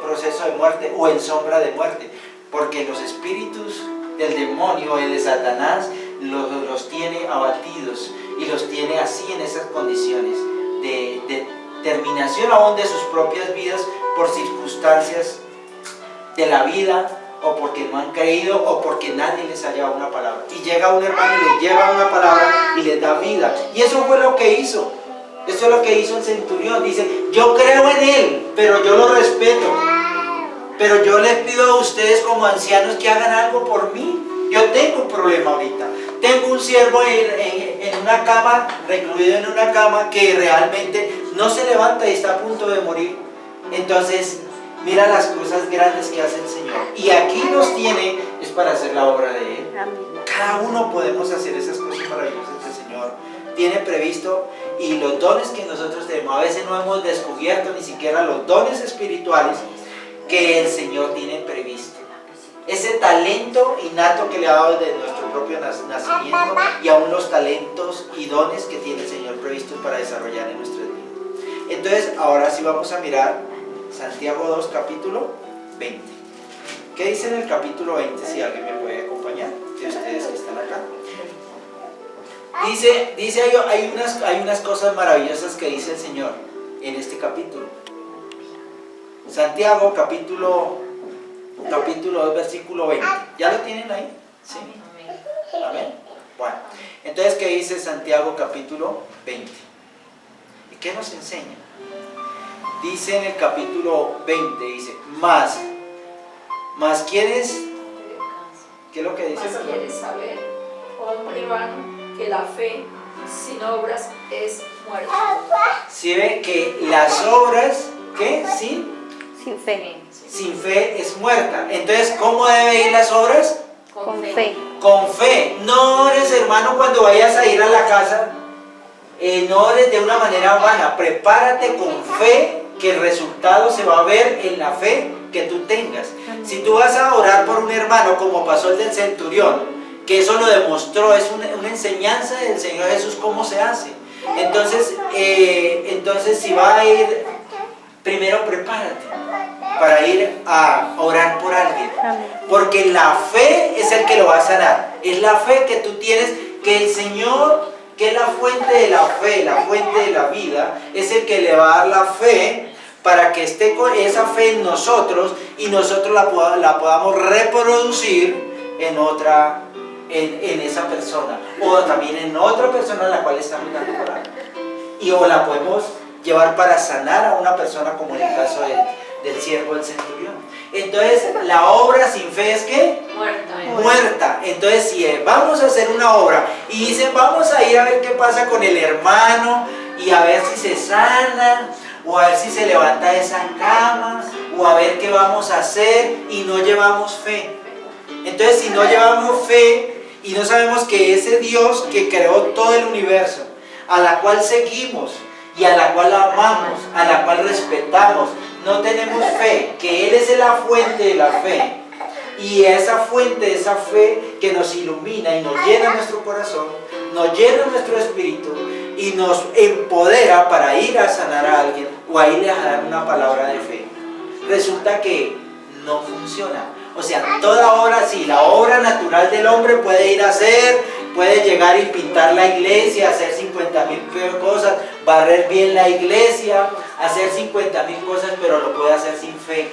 proceso de muerte o en sombra de muerte? Porque los espíritus del demonio y de Satanás los tiene abatidos y los tiene así en esas condiciones de terminación aún de sus propias vidas por circunstancias de la vida o porque no han creído o porque nadie les ha llevado una palabra. Y llega un hermano y les lleva una palabra y les da vida. Y eso fue lo que hizo. Eso es lo que hizo el centurión. Dice, yo creo en él, pero yo lo respeto. Pero yo les pido a ustedes como ancianos que hagan algo por mí. Yo tengo un problema ahorita. Tengo un siervo en una cama, recluido en una cama, que realmente no se levanta y está a punto de morir. Entonces, mira las cosas grandes que hace el Señor. Y aquí nos tiene, es para hacer la obra de Él. Cada uno podemos hacer esas cosas maravillosas que el Señor tiene previsto. Y los dones que nosotros tenemos, a veces no hemos descubierto ni siquiera los dones espirituales que el Señor tiene previsto. Ese talento innato que le ha dado desde nuestro propio nacimiento y aún los talentos y dones que tiene el Señor previstos para desarrollar en nuestras vidas. Entonces, ahora sí vamos a mirar Santiago 2, capítulo 20. ¿Qué dice en el capítulo 20? Si alguien me puede acompañar, de ustedes que están acá. Dice hay unas cosas maravillosas que dice el Señor en este capítulo. Santiago, capítulo 2, versículo 20. ¿Ya lo tienen ahí? ¿Sí? Amén. Bueno, entonces, ¿qué dice Santiago, capítulo 20? ¿Y qué nos enseña? Dice en el capítulo 20, dice, más ¿quieres? ¿Qué es lo que dice? Más quieres saber, hombre vano, que la fe sin obras es muerta. Si ve que las obras, ¿qué? Sin fe. Sin fe es muerta. Entonces, ¿cómo debe ir las obras? Con fe. Con fe. No ores, hermano, cuando vayas a ir a la casa, no ores de una manera vana. Prepárate con fe, que el resultado se va a ver en la fe que tú tengas. Si tú vas a orar por un hermano, como pasó el del centurión, que eso lo demostró, es una enseñanza del Señor Jesús cómo se hace. Entonces, si va a ir, primero prepárate para ir a orar por alguien. Porque la fe es el que lo va a sanar. Es la fe que tú tienes, que el Señor, que es la fuente de la fe, la fuente de la vida, es el que le va a dar la fe para que esté con esa fe en nosotros y nosotros la podamos reproducir en otra en esa persona, o también en otra persona a la cual estamos dando palabra. Y o la podemos llevar para sanar a una persona, como en el caso del siervo del centurión. Entonces, la obra sin fe es ¿qué? Muerta. Entonces, si vamos a hacer una obra y dicen, vamos a ir a ver qué pasa con el hermano y a ver si se sana, o a ver si se levanta de esa cama, o a ver qué vamos a hacer, y no llevamos fe. Entonces, si no llevamos fe y no sabemos que ese Dios que creó todo el universo, a la cual seguimos y a la cual amamos, a la cual respetamos, no tenemos fe, que Él es la fuente de la fe, y esa fuente, esa fe que nos ilumina y nos llena nuestro corazón, nos llena nuestro espíritu y nos empodera para ir a sanar a alguien o a irle a dar una palabra de fe, resulta que no funciona. O sea, toda obra, sí, la obra natural del hombre puede ir a hacer, puede llegar y pintar la iglesia, hacer 50.000 cosas, barrer bien la iglesia, hacer 50.000 cosas, pero lo puede hacer sin fe.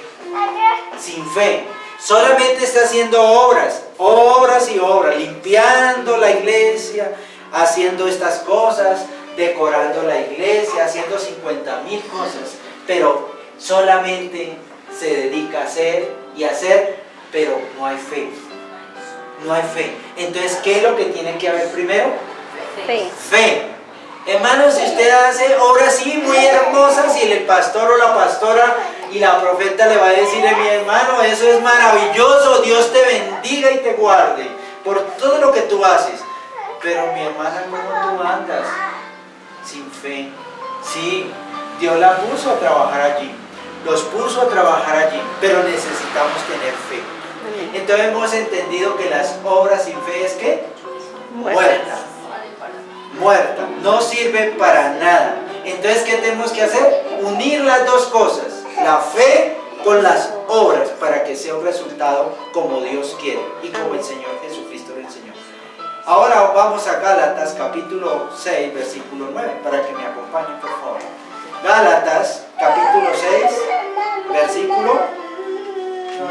Sin fe. Solamente está haciendo obras, obras y obras, limpiando la iglesia, haciendo estas cosas, decorando la iglesia, haciendo 50.000 cosas, pero solamente se dedica a hacer y hacer, pero no hay fe. No hay fe. Entonces, ¿qué es lo que tiene que haber primero? Fe. Fe. Hermanos, si usted hace obras así muy hermosas y el pastor o la pastora y la profeta le va a decir a mi hermano, eso es maravilloso, Dios te bendiga y te guarde por todo lo que tú haces. Pero mi hermana, ¿cómo tú andas? Sin fe. Sí, Dios la puso a trabajar allí, los puso a trabajar allí, pero necesitamos tener fe. Entonces hemos entendido que las obras sin fe es ¿qué? Muerta. Muerta. No sirve para nada. Entonces, ¿qué tenemos que hacer? Unir las dos cosas, la fe con las obras, para que sea un resultado como Dios quiere y como el Señor Jesucristo lo enseñó. Ahora vamos a Gálatas capítulo 6, versículo 9, para que me acompañen, por favor. Gálatas capítulo 6, versículo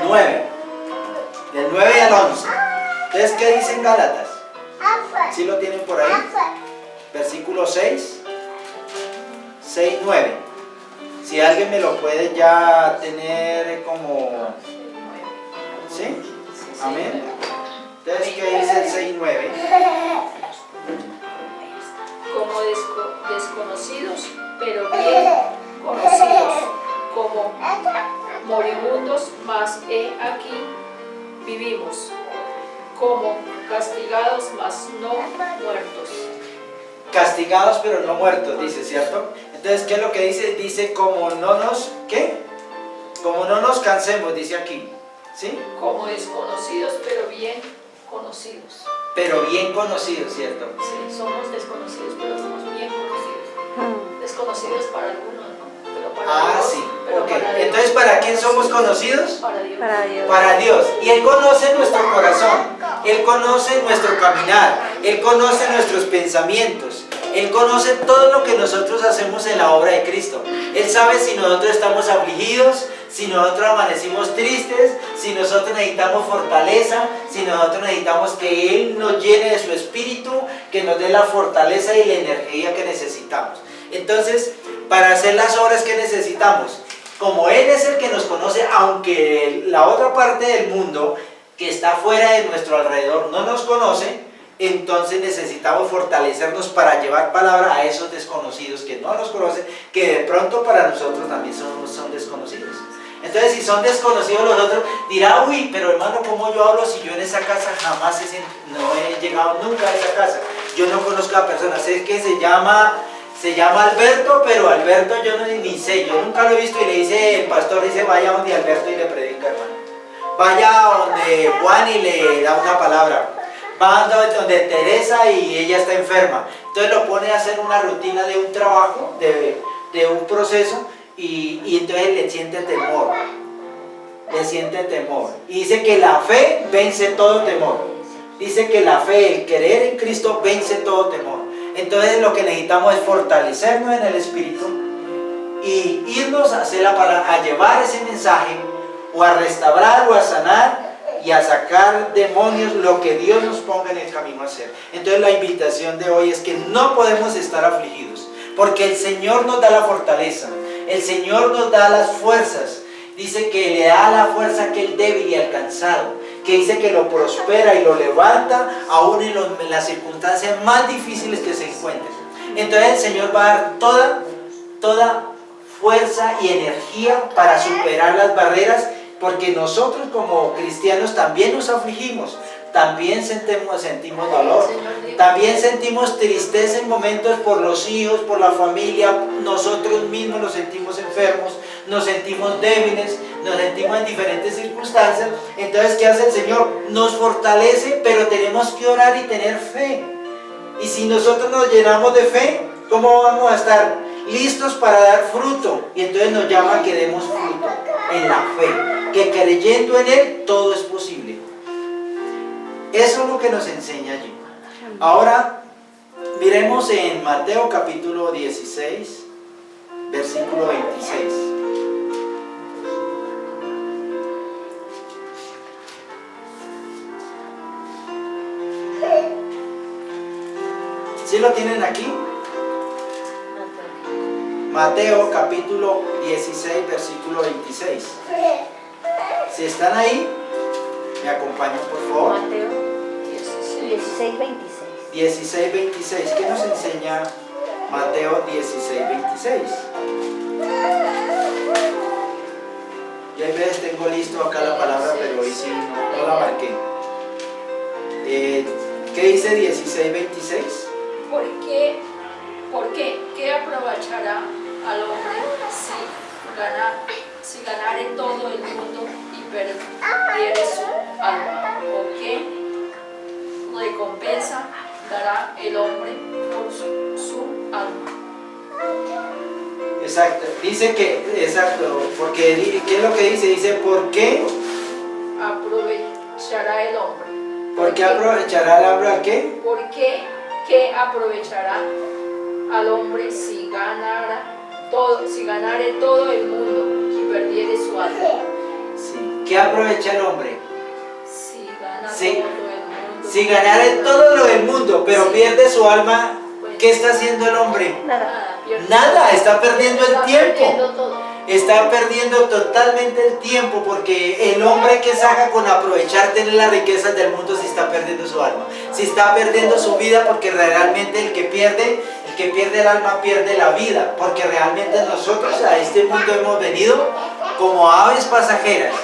9. Del 9 al 11. Entonces, ¿qué dicen Gálatas? ¿Sí lo tienen por ahí? Versículo 6, 9. Si alguien me lo puede ya tener como... ¿Sí? Amén. Entonces, ¿qué dice el 6, 9? Como desconocidos, pero bien conocidos, como moribundos, mas he aquí vivimos, como castigados, mas no muertos. Castigados pero no muertos, dice, ¿cierto? Entonces, ¿qué es lo que dice? Dice, como no nos, ¿qué? Como no nos cansemos, dice aquí, ¿sí? Como desconocidos, pero bien conocidos. Pero bien conocidos, ¿cierto? Sí, somos desconocidos, pero somos bien conocidos. Desconocidos para algunos, ¿no? Pero para Dios, Sí, pero ok. para Dios. Entonces, ¿para quién somos conocidos? Para Dios. Para Dios. Para Dios. Y Él conoce nuestro corazón, Él conoce nuestro caminar, Él conoce nuestros pensamientos, Él conoce todo lo que nosotros hacemos en la obra de Cristo. Él sabe si nosotros estamos afligidos, si nosotros amanecimos tristes, si nosotros necesitamos fortaleza, si nosotros necesitamos que Él nos llene de su espíritu, que nos dé la fortaleza y la energía que necesitamos. Entonces, para hacer las obras que necesitamos, como Él es el que nos conoce, aunque la otra parte del mundo que está fuera de nuestro alrededor no nos conoce, entonces necesitamos fortalecernos para llevar palabra a esos desconocidos que no nos conocen, que de pronto para nosotros también son desconocidos. Entonces, si son desconocidos los otros, dirá, uy, pero hermano, ¿cómo yo hablo si yo en esa casa jamás no he llegado nunca a esa casa? Yo no conozco a la persona, sé que se llama Alberto, pero Alberto yo ni sé, yo nunca lo he visto, y le dice, el pastor dice, vaya donde Alberto y le predica, hermano. Vaya donde Juan y le da una palabra. Va donde Teresa y ella está enferma. Entonces lo pone a hacer una rutina de un trabajo, de un proceso, y entonces le siente temor. Le siente temor. Y dice que la fe vence todo temor. Dice que la fe, el creer en Cristo, vence todo temor. Entonces lo que necesitamos es fortalecernos en el Espíritu y irnos a hacer la palabra, a llevar ese mensaje, o a restaurar, o a sanar, y a sacar demonios, lo que Dios nos ponga en el camino a hacer. Entonces la invitación de hoy es que no podemos estar afligidos, porque el Señor nos da la fortaleza, el Señor nos da las fuerzas. Dice que le da la fuerza a aquel débil y alcanzado, que dice que lo prospera y lo levanta aún en las circunstancias más difíciles que se encuentren. Entonces el Señor va a dar toda fuerza y energía para superar las barreras, porque nosotros como cristianos también nos afligimos, también sentimos dolor, también sentimos tristeza en momentos por los hijos, por la familia, nosotros mismos nos sentimos enfermos, nos sentimos débiles, nos sentimos en diferentes circunstancias. Entonces, ¿qué hace el Señor? Nos fortalece, pero tenemos que orar y tener fe. Y si nosotros nos llenamos de fe, ¿cómo vamos a estar listos para dar fruto? Y entonces nos llama a que demos fruto en la fe, que creyendo en Él todo es posible. Eso es lo que nos enseña allí. Ahora, miremos en Mateo capítulo 16, versículo 26. ¿Sí lo tienen aquí? Mateo capítulo 16, versículo 26. Si están ahí, me acompañan por favor. Mateo 16, 26. 16, 26. ¿Qué nos enseña Mateo 16, 26? Yo a veces tengo listo acá la palabra, pero hoy sí no la marqué. ¿Qué dice 16, 26? ¿Por qué? ¿Qué aprovechará al hombre si ganare todo el mundo y perdiere su alma? ¿O qué recompensa dará el hombre por su alma? Exacto, dice que, exacto, porque ¿qué es lo que dice? Dice, ¿por qué? Aprovechará el hombre. ¿Por qué aprovechará el hombre a qué? ¿Por qué? ¿Qué aprovechará al hombre si ganare todo el mundo y perdiere su alma? Sí. ¿Qué aprovecha el hombre? Si gana Sí. todo el mundo. Si ganare todo lo del mundo, pero Sí. pierde su alma, ¿qué está haciendo el hombre? Nada. Pierde Nada, está perdiendo el Está tiempo. perdiendo todo. Está perdiendo totalmente el tiempo, porque el hombre que saca con aprovechar tener las riquezas del mundo, si está perdiendo su alma, si está perdiendo su vida, porque realmente el que pierde el alma pierde la vida, porque realmente nosotros a este mundo hemos venido como aves pasajeras,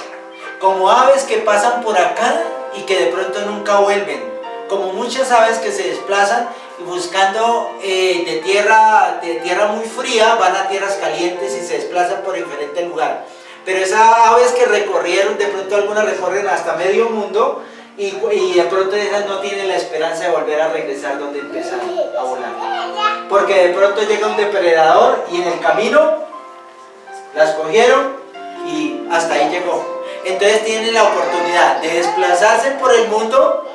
como aves que pasan por acá y que de pronto nunca vuelven, como muchas aves que se desplazan buscando de tierra muy fría, van a tierras calientes y se desplazan por diferentes lugares. Pero esas aves que recorrieron, de pronto algunas recorren hasta medio mundo y de pronto esas no tienen la esperanza de volver a regresar donde empezaron a volar. Porque de pronto llega un depredador y en el camino las cogieron y hasta ahí llegó. Entonces tienen la oportunidad de desplazarse por el mundo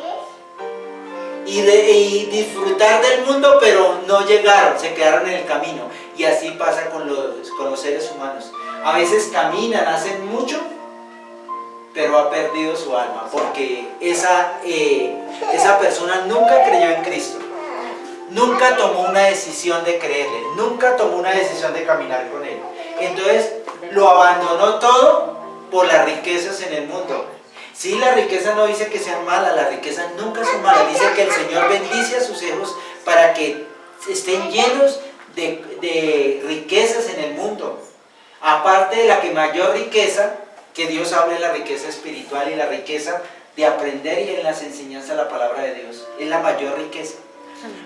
y disfrutar del mundo, pero no llegaron, se quedaron en el camino. Y así pasa con los seres humanos. A veces caminan, hacen mucho, pero ha perdido su alma, porque esa persona nunca creyó en Cristo, nunca tomó una decisión de creerle, nunca tomó una decisión de caminar con Él. Entonces lo abandonó todo por las riquezas en el mundo. Sí, la riqueza no dice que sean malas, las riquezas nunca son malas. Dice que el Señor bendice a sus hijos para que estén llenos de riquezas en el mundo. Aparte de la que mayor riqueza, que Dios habla de la riqueza espiritual y la riqueza de aprender y en las enseñanzas de la palabra de Dios. Es la mayor riqueza.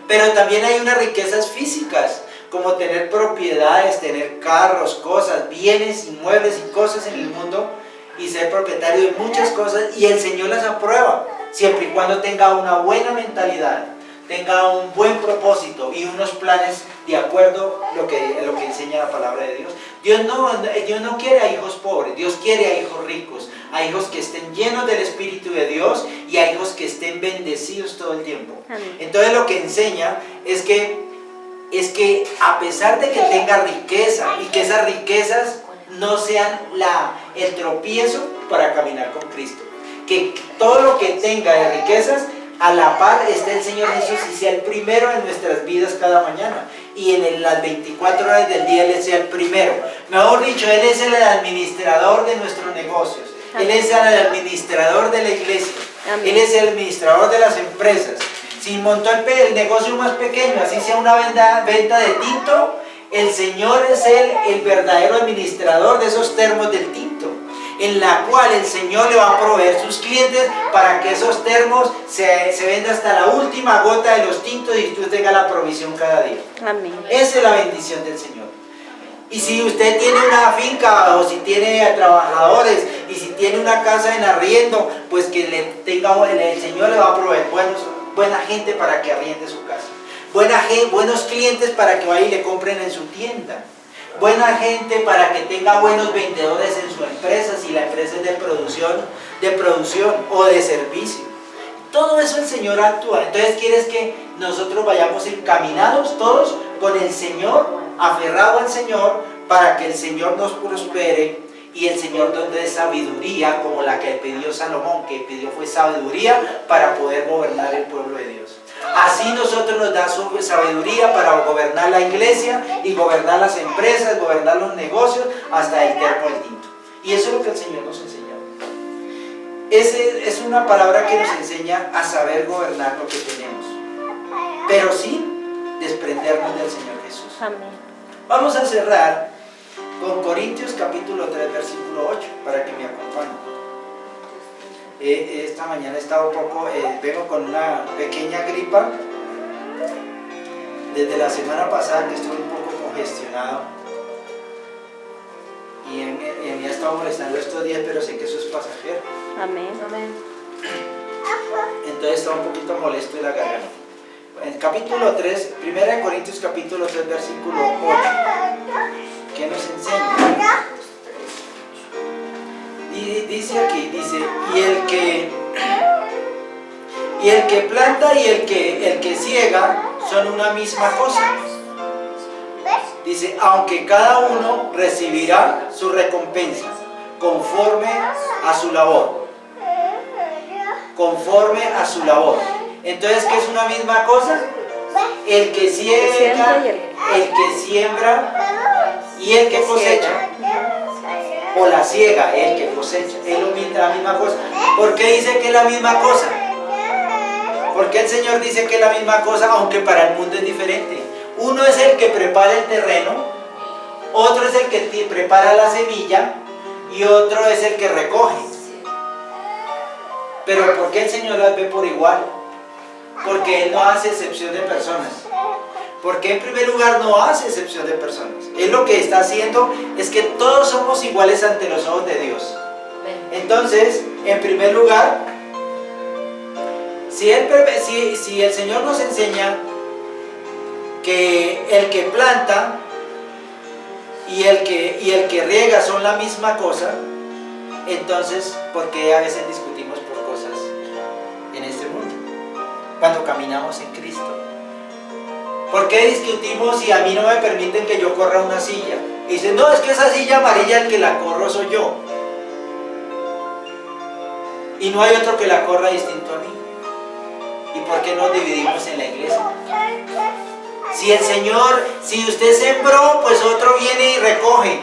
Pero también hay unas riquezas físicas, como tener propiedades, tener carros, cosas, bienes, inmuebles y cosas en el mundo, y ser propietario de muchas cosas, y el Señor las aprueba, siempre y cuando tenga una buena mentalidad, tenga un buen propósito y unos planes de acuerdo a lo que enseña la palabra de Dios. Dios no quiere a hijos pobres, Dios quiere a hijos ricos, a hijos que estén llenos del Espíritu de Dios y a hijos que estén bendecidos todo el tiempo. Amén. Entonces lo que enseña es que a pesar de que tenga riqueza y que esas riquezas no sean el tropiezo para caminar con Cristo, que todo lo que tenga de riquezas, a la par esté el Señor Jesús y sea el primero en nuestras vidas cada mañana. Y en las 24 horas del día Él sea el primero. Mejor dicho, Él es el administrador de nuestros negocios. Él es el administrador de la iglesia. Él es el administrador de las empresas. Si montó el negocio más pequeño, así sea una venta de tinto, el Señor es el verdadero administrador de esos termos del tinto, en la cual el Señor le va a proveer sus clientes para que esos termos se vendan hasta la última gota de los tintos y usted tenga la provisión cada día. Amén. Esa es la bendición del Señor. Y si usted tiene una finca o si tiene trabajadores y si tiene una casa en arriendo, pues que el Señor le va a proveer buena gente para que arriende su casa. Buenos clientes para que vaya y le compren en su tienda. Buena gente para que tenga buenos vendedores en su empresa, si la empresa es de producción o de servicio. Todo eso el Señor actúa. Entonces quieres que nosotros vayamos encaminados todos con el Señor, aferrado al Señor, para que el Señor nos prospere y el Señor nos dé sabiduría como la que pidió Salomón, que pidió fue sabiduría para poder gobernar el pueblo de Dios. Así nosotros nos da su sabiduría para gobernar la iglesia y gobernar las empresas, gobernar los negocios hasta el termo del tinto. Y eso es lo que el Señor nos enseña. Es una palabra que nos enseña a saber gobernar lo que tenemos, pero sin desprendernos del Señor Jesús. Amén. Vamos a cerrar con Corintios capítulo 3, versículo 8, para que me acompañen. Esta mañana he estado vengo con una pequeña gripa. Desde la semana pasada que estuve un poco congestionado. Y me ha estado molestando estos días, pero sé que eso es pasajero. Amén. Amén. Entonces estaba un poquito molesto de la garganta. En capítulo 3, 1 Corintios capítulo 3, versículo 8. ¿Qué nos enseña? Y dice aquí, y el que planta y el que ciega son una misma cosa. Dice, aunque cada uno recibirá su recompensa conforme a su labor. Conforme a su labor. Entonces, ¿qué es una misma cosa? El que ciega, el que siembra y el que cosecha. O la ciega, el que cosecha. Es la misma cosa. ¿Por qué dice que es la misma cosa? Porque el Señor dice que es la misma cosa, aunque para el mundo es diferente. Uno es el que prepara el terreno, otro es el que prepara la semilla y otro es el que recoge. Pero ¿por qué el Señor las ve por igual? Porque Él no hace excepción de personas. Porque en primer lugar no hace excepción de personas. Él lo que está haciendo es que todos somos iguales ante los ojos de Dios. Entonces, en primer lugar, si el Señor nos enseña que el que planta y el que riega son la misma cosa, entonces, ¿por qué a veces discutimos por cosas en este mundo? Cuando caminamos en Cristo. ¿Por qué discutimos si a mí no me permiten que yo corra una silla? Y dicen, no, es que esa silla amarilla el que la corro soy yo. Y no hay otro que la corra distinto a mí. ¿Y por qué nos dividimos en la iglesia? Si usted sembró, pues otro viene y recoge.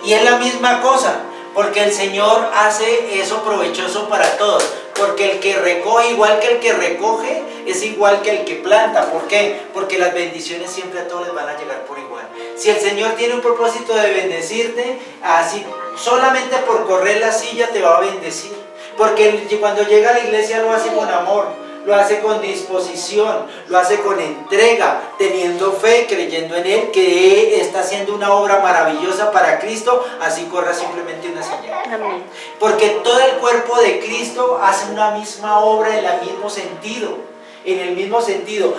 Y es la misma cosa. Porque el Señor hace eso provechoso para todos. Porque el que recoge, igual que el que recoge, es igual que el que planta. ¿Por qué? Porque las bendiciones siempre a todos les van a llegar por igual. Si el Señor tiene un propósito de bendecirte, así solamente por correr la silla te va a bendecir. Porque cuando llega a la iglesia lo hace con amor, lo hace con disposición, lo hace con entrega, teniendo fe, creyendo en Él, que Él está haciendo una obra maravillosa para Cristo, así corra simplemente una silla. Amén. Porque todo el cuerpo de Cristo hace una misma obra en el mismo sentido. En el mismo sentido,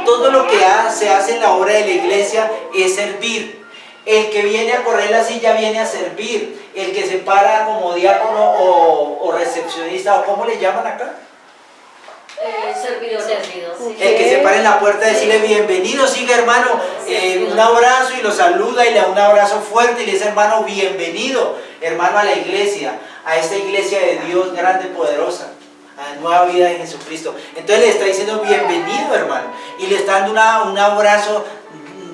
todo lo que se hace en la obra de la iglesia es servir. El que viene a correr la silla viene a servir. El que se para como diácono o recepcionista, o ¿cómo le llaman acá? Servidor. El que se para en la puerta, decirle bienvenido, siga hermano, un abrazo y lo saluda y le da un abrazo fuerte y le dice hermano, bienvenido hermano a la iglesia, a esta iglesia de Dios grande, poderosa, a nueva vida en Jesucristo. Entonces le está diciendo bienvenido, hermano, y le está dando un abrazo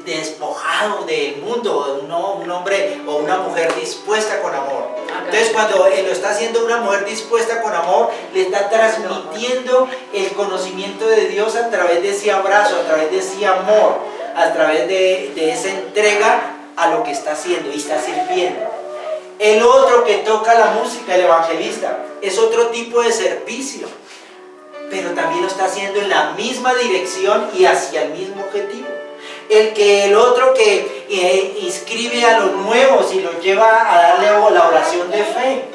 despojado del mundo, un hombre o una mujer dispuesta con amor. Entonces cuando él lo está haciendo una mujer dispuesta con amor, le está transmitiendo el conocimiento de Dios a través de ese abrazo, a través de ese amor, a través de esa entrega a lo que está haciendo y está sirviendo. El otro que toca la música, el evangelista, es otro tipo de servicio, pero también lo está haciendo en la misma dirección y hacia el mismo objetivo. El otro que inscribe a los nuevos y los lleva a darle la oración de fe,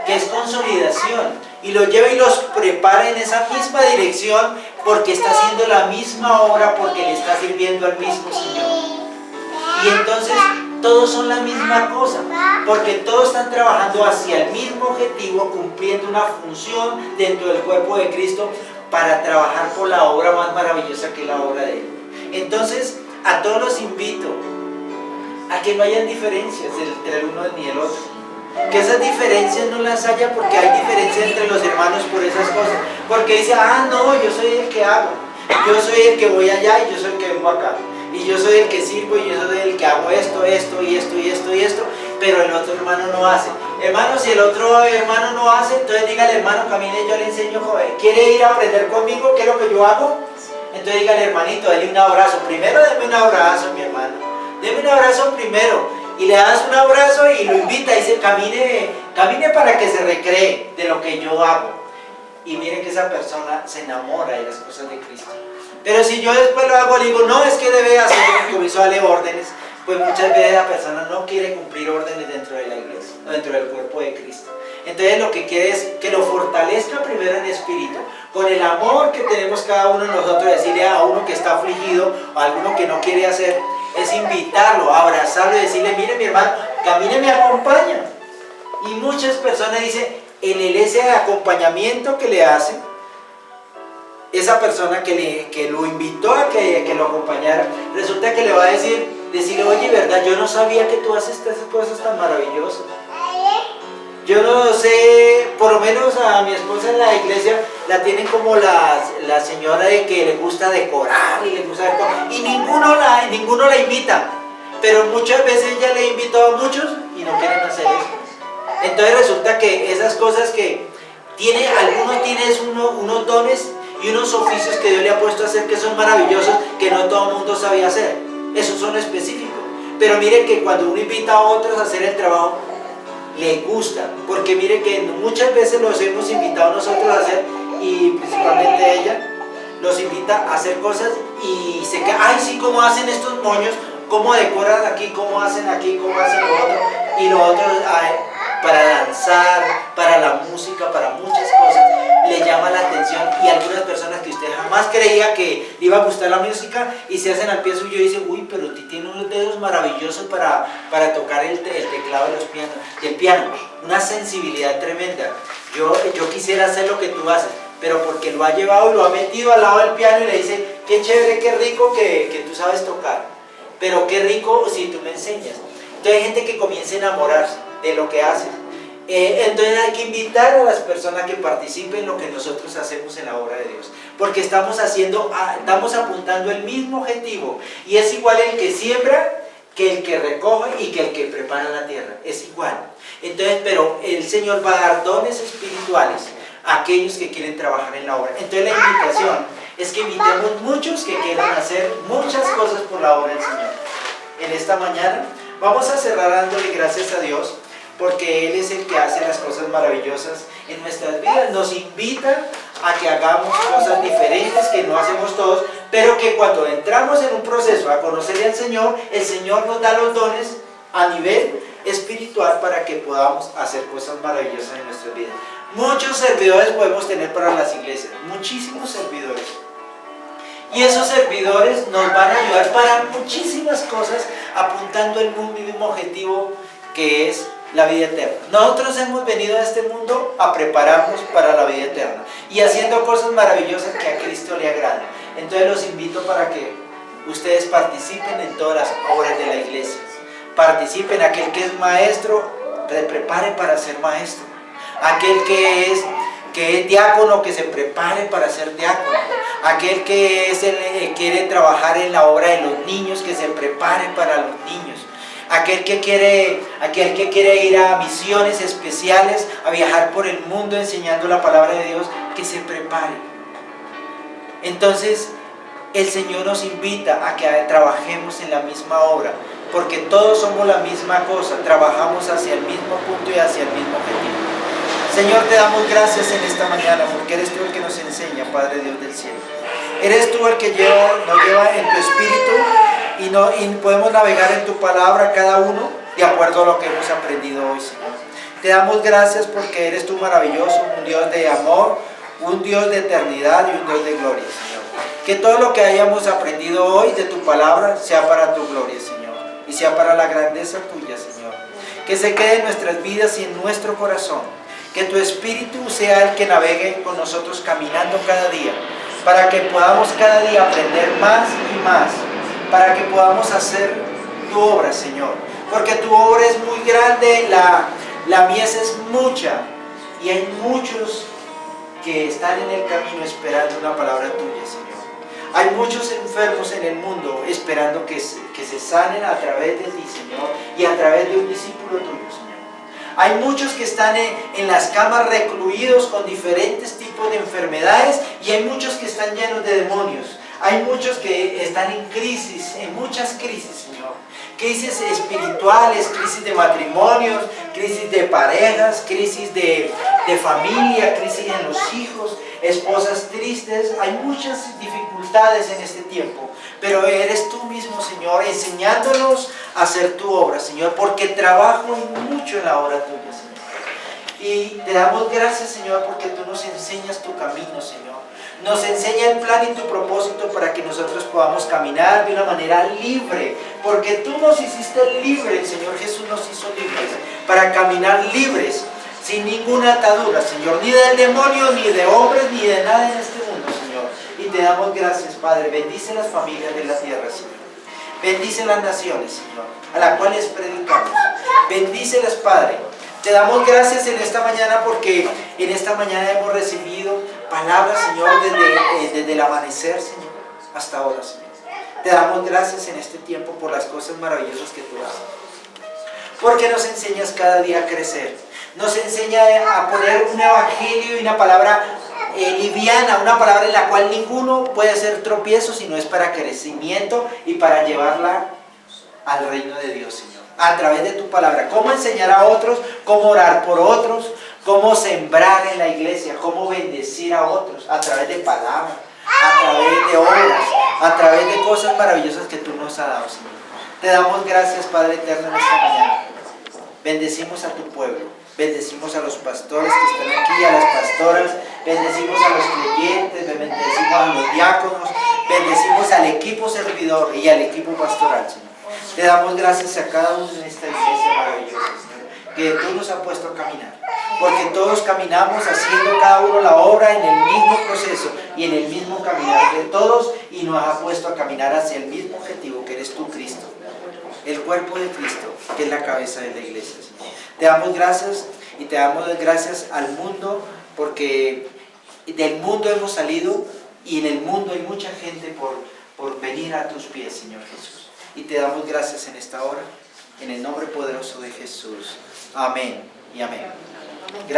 que es consolidación, y los lleva y los prepara en esa misma dirección porque está haciendo la misma obra, porque le está sirviendo al mismo Señor. Y entonces todos son la misma cosa, porque todos están trabajando hacia el mismo objetivo, cumpliendo una función dentro del cuerpo de Cristo para trabajar por la obra más maravillosa que es la obra de Él. Entonces, a todos los invito a que no hayan diferencias entre el uno ni el otro. Que esas diferencias no las haya, porque hay diferencias entre los hermanos por esas cosas. Porque dice, no, yo soy el que hago, yo soy el que voy allá y yo soy el que vengo acá. Y yo soy el que sirvo y yo soy el que hago esto y esto, pero el otro hermano no hace. Hermano, si el otro hermano no hace, entonces dígale, hermano, camine, yo le enseño, joven. ¿Quiere ir a aprender conmigo qué es lo que yo hago? Entonces dígale, hermanito, dale un abrazo. Primero deme un abrazo, mi hermano. Deme un abrazo primero. Y le das un abrazo y lo invita y dice, camine para que se recree de lo que yo hago. Y mire que esa persona se enamora de las cosas de Cristo. Pero si yo después lo hago, le digo, no, es que debe hacer, y comienzo a darle órdenes, pues muchas veces la persona no quiere cumplir órdenes dentro de la iglesia, dentro del cuerpo de Cristo. Entonces lo que quiere es que lo fortalezca primero en espíritu, con el amor que tenemos cada uno de nosotros, decirle a uno que está afligido, o a alguno que no quiere hacer, es invitarlo, abrazarlo y decirle, mire mi hermano, camine, me acompaña. Y muchas personas dicen, en ese acompañamiento que le hacen, esa persona que lo invitó a que lo acompañara, resulta que le va a decirle, oye, verdad, yo no sabía que tú haces estas cosas tan maravillosas. Yo no sé, por lo menos a mi esposa en la iglesia la tienen como la señora de que le gusta decorar y le gusta decorar, y ninguno la invita, pero muchas veces ella le invitó a muchos y no quieren hacer eso. Entonces resulta que esas cosas que algunos tienen unos dones y unos oficios que Dios le ha puesto a hacer que son maravillosos, que no todo el mundo sabía hacer. Esos son específicos. Pero mire que cuando uno invita a otros a hacer el trabajo, le gusta. Porque mire que muchas veces los hemos invitado nosotros a hacer, y principalmente ella, los invita a hacer cosas y se queda, ay sí, cómo hacen estos moños, cómo decoran aquí, cómo hacen lo otro. Y lo otro, para danzar, para la música, para muchas cosas, le llama la atención. Y algunas personas que usted jamás creía que le iba a gustar la música y se hacen al pie suyo y dicen, uy, pero tú tienes unos dedos maravillosos para tocar el teclado del piano, una sensibilidad tremenda. Yo quisiera hacer lo que tú haces, pero porque lo ha llevado y lo ha metido al lado del piano y le dice, qué chévere, qué rico que tú sabes tocar, pero qué rico si tú me enseñas. Entonces hay gente que comienza a enamorarse de lo que hace. Entonces hay que invitar a las personas que participen en lo que nosotros hacemos en la obra de Dios, porque estamos apuntando el mismo objetivo, y es igual el que siembra que el que recoge y que el que prepara la tierra, es igual. Entonces, pero el Señor va a dar dones espirituales a aquellos que quieren trabajar en la obra. Entonces la invitación es que invitemos muchos que quieran hacer muchas cosas por la obra del Señor. En esta mañana vamos a cerrar dándole gracias a Dios, porque Él es el que hace las cosas maravillosas en nuestras vidas. Nos invita a que hagamos cosas diferentes que no hacemos todos, pero que cuando entramos en un proceso a conocer al Señor, el Señor nos da los dones a nivel espiritual para que podamos hacer cosas maravillosas en nuestras vidas. Muchos servidores podemos tener para las iglesias, muchísimos servidores. Y esos servidores nos van a ayudar para muchísimas cosas, apuntando el mismo objetivo, que es la vida eterna. Nosotros hemos venido a este mundo a prepararnos para la vida eterna y haciendo cosas maravillosas que a Cristo le agradan. Entonces los invito para que ustedes participen en todas las obras de la iglesia. Participen, aquel que es maestro, se prepare para ser maestro. Aquel que es diácono, que se prepare para ser diácono. Aquel que quiere trabajar en la obra de los niños, que se prepare para los niños. Aquel que quiere ir a misiones especiales, a viajar por el mundo enseñando la palabra de Dios, que se prepare. Entonces, el Señor nos invita a que trabajemos en la misma obra, porque todos somos la misma cosa, trabajamos hacia el mismo punto y hacia el mismo objetivo. Señor, te damos gracias en esta mañana, porque eres tú el que nos enseña, Padre Dios del cielo. Eres tú el que nos lleva en tu espíritu y podemos navegar en tu palabra cada uno de acuerdo a lo que hemos aprendido hoy, Señor. Te damos gracias porque eres tú maravilloso, un Dios de amor, un Dios de eternidad y un Dios de gloria, Señor. Que todo lo que hayamos aprendido hoy de tu palabra sea para tu gloria, Señor, y sea para la grandeza tuya, Señor. Que se quede en nuestras vidas y en nuestro corazón. Que tu Espíritu sea el que navegue con nosotros caminando cada día, para que podamos cada día aprender más y más, para que podamos hacer tu obra, Señor. Porque tu obra es muy grande, la mies es mucha, y hay muchos que están en el camino esperando una palabra tuya, Señor. Hay muchos enfermos en el mundo esperando que se sanen a través de ti, Señor, y a través de un discípulo tuyo, Señor. Hay muchos que están en las camas recluidos con diferentes tipos de enfermedades, y hay muchos que están llenos de demonios. Hay muchos que están en crisis, en muchas crisis, Señor. Crisis espirituales, crisis de matrimonios, crisis de parejas, crisis de familia, crisis en los hijos, esposas tristes. Hay muchas dificultades en este tiempo, pero eres tú mismo, Señor, enseñándonos a hacer tu obra, Señor, porque trabajo mucho en la obra tuya, Señor. Y te damos gracias, Señor, porque tú nos enseñas tu camino, Señor. Nos enseña el plan y tu propósito para que nosotros podamos caminar de una manera libre, porque tú nos hiciste libres, el Señor Jesús nos hizo libres, para caminar libres, sin ninguna atadura, Señor, ni del demonio, ni de hombres, ni de nada en este mundo, Señor. Y te damos gracias, Padre. Bendice las familias de la tierra, Señor. Bendice las naciones, Señor, a las cuales predicamos. Bendícelas, Padre. Te damos gracias en esta mañana porque en esta mañana hemos recibido palabras, Señor, desde el amanecer, Señor, hasta ahora, Señor. Te damos gracias en este tiempo por las cosas maravillosas que tú haces. Porque nos enseñas cada día a crecer. Nos enseña a poner un evangelio y una palabra liviana, una palabra en la cual ninguno puede hacer tropiezo, sino es para crecimiento y para llevarla al reino de Dios, Señor. A través de tu palabra, cómo enseñar a otros, cómo orar por otros, cómo sembrar en la iglesia, cómo bendecir a otros, a través de palabras, a través de obras, a través de cosas maravillosas que tú nos has dado, Señor. Te damos gracias, Padre eterno, en esta mañana. Bendecimos a tu pueblo, bendecimos a los pastores que están aquí, a las pastoras, bendecimos a los creyentes, bendecimos a los diáconos, bendecimos al equipo servidor y al equipo pastoral, Señor. Te damos gracias a cada uno en esta iglesia maravillosa, Señor, que tú nos has puesto a caminar, porque todos caminamos haciendo cada uno la obra en el mismo proceso y en el mismo caminar de todos, y nos has puesto a caminar hacia el mismo objetivo, que eres tú, Cristo, el cuerpo de Cristo, que es la cabeza de la iglesia, Señor. Te damos gracias y te damos gracias al mundo, porque del mundo hemos salido y en el mundo hay mucha gente por venir a tus pies, Señor Jesús. Y te damos gracias en esta hora, en el nombre poderoso de Jesús. Amén y amén.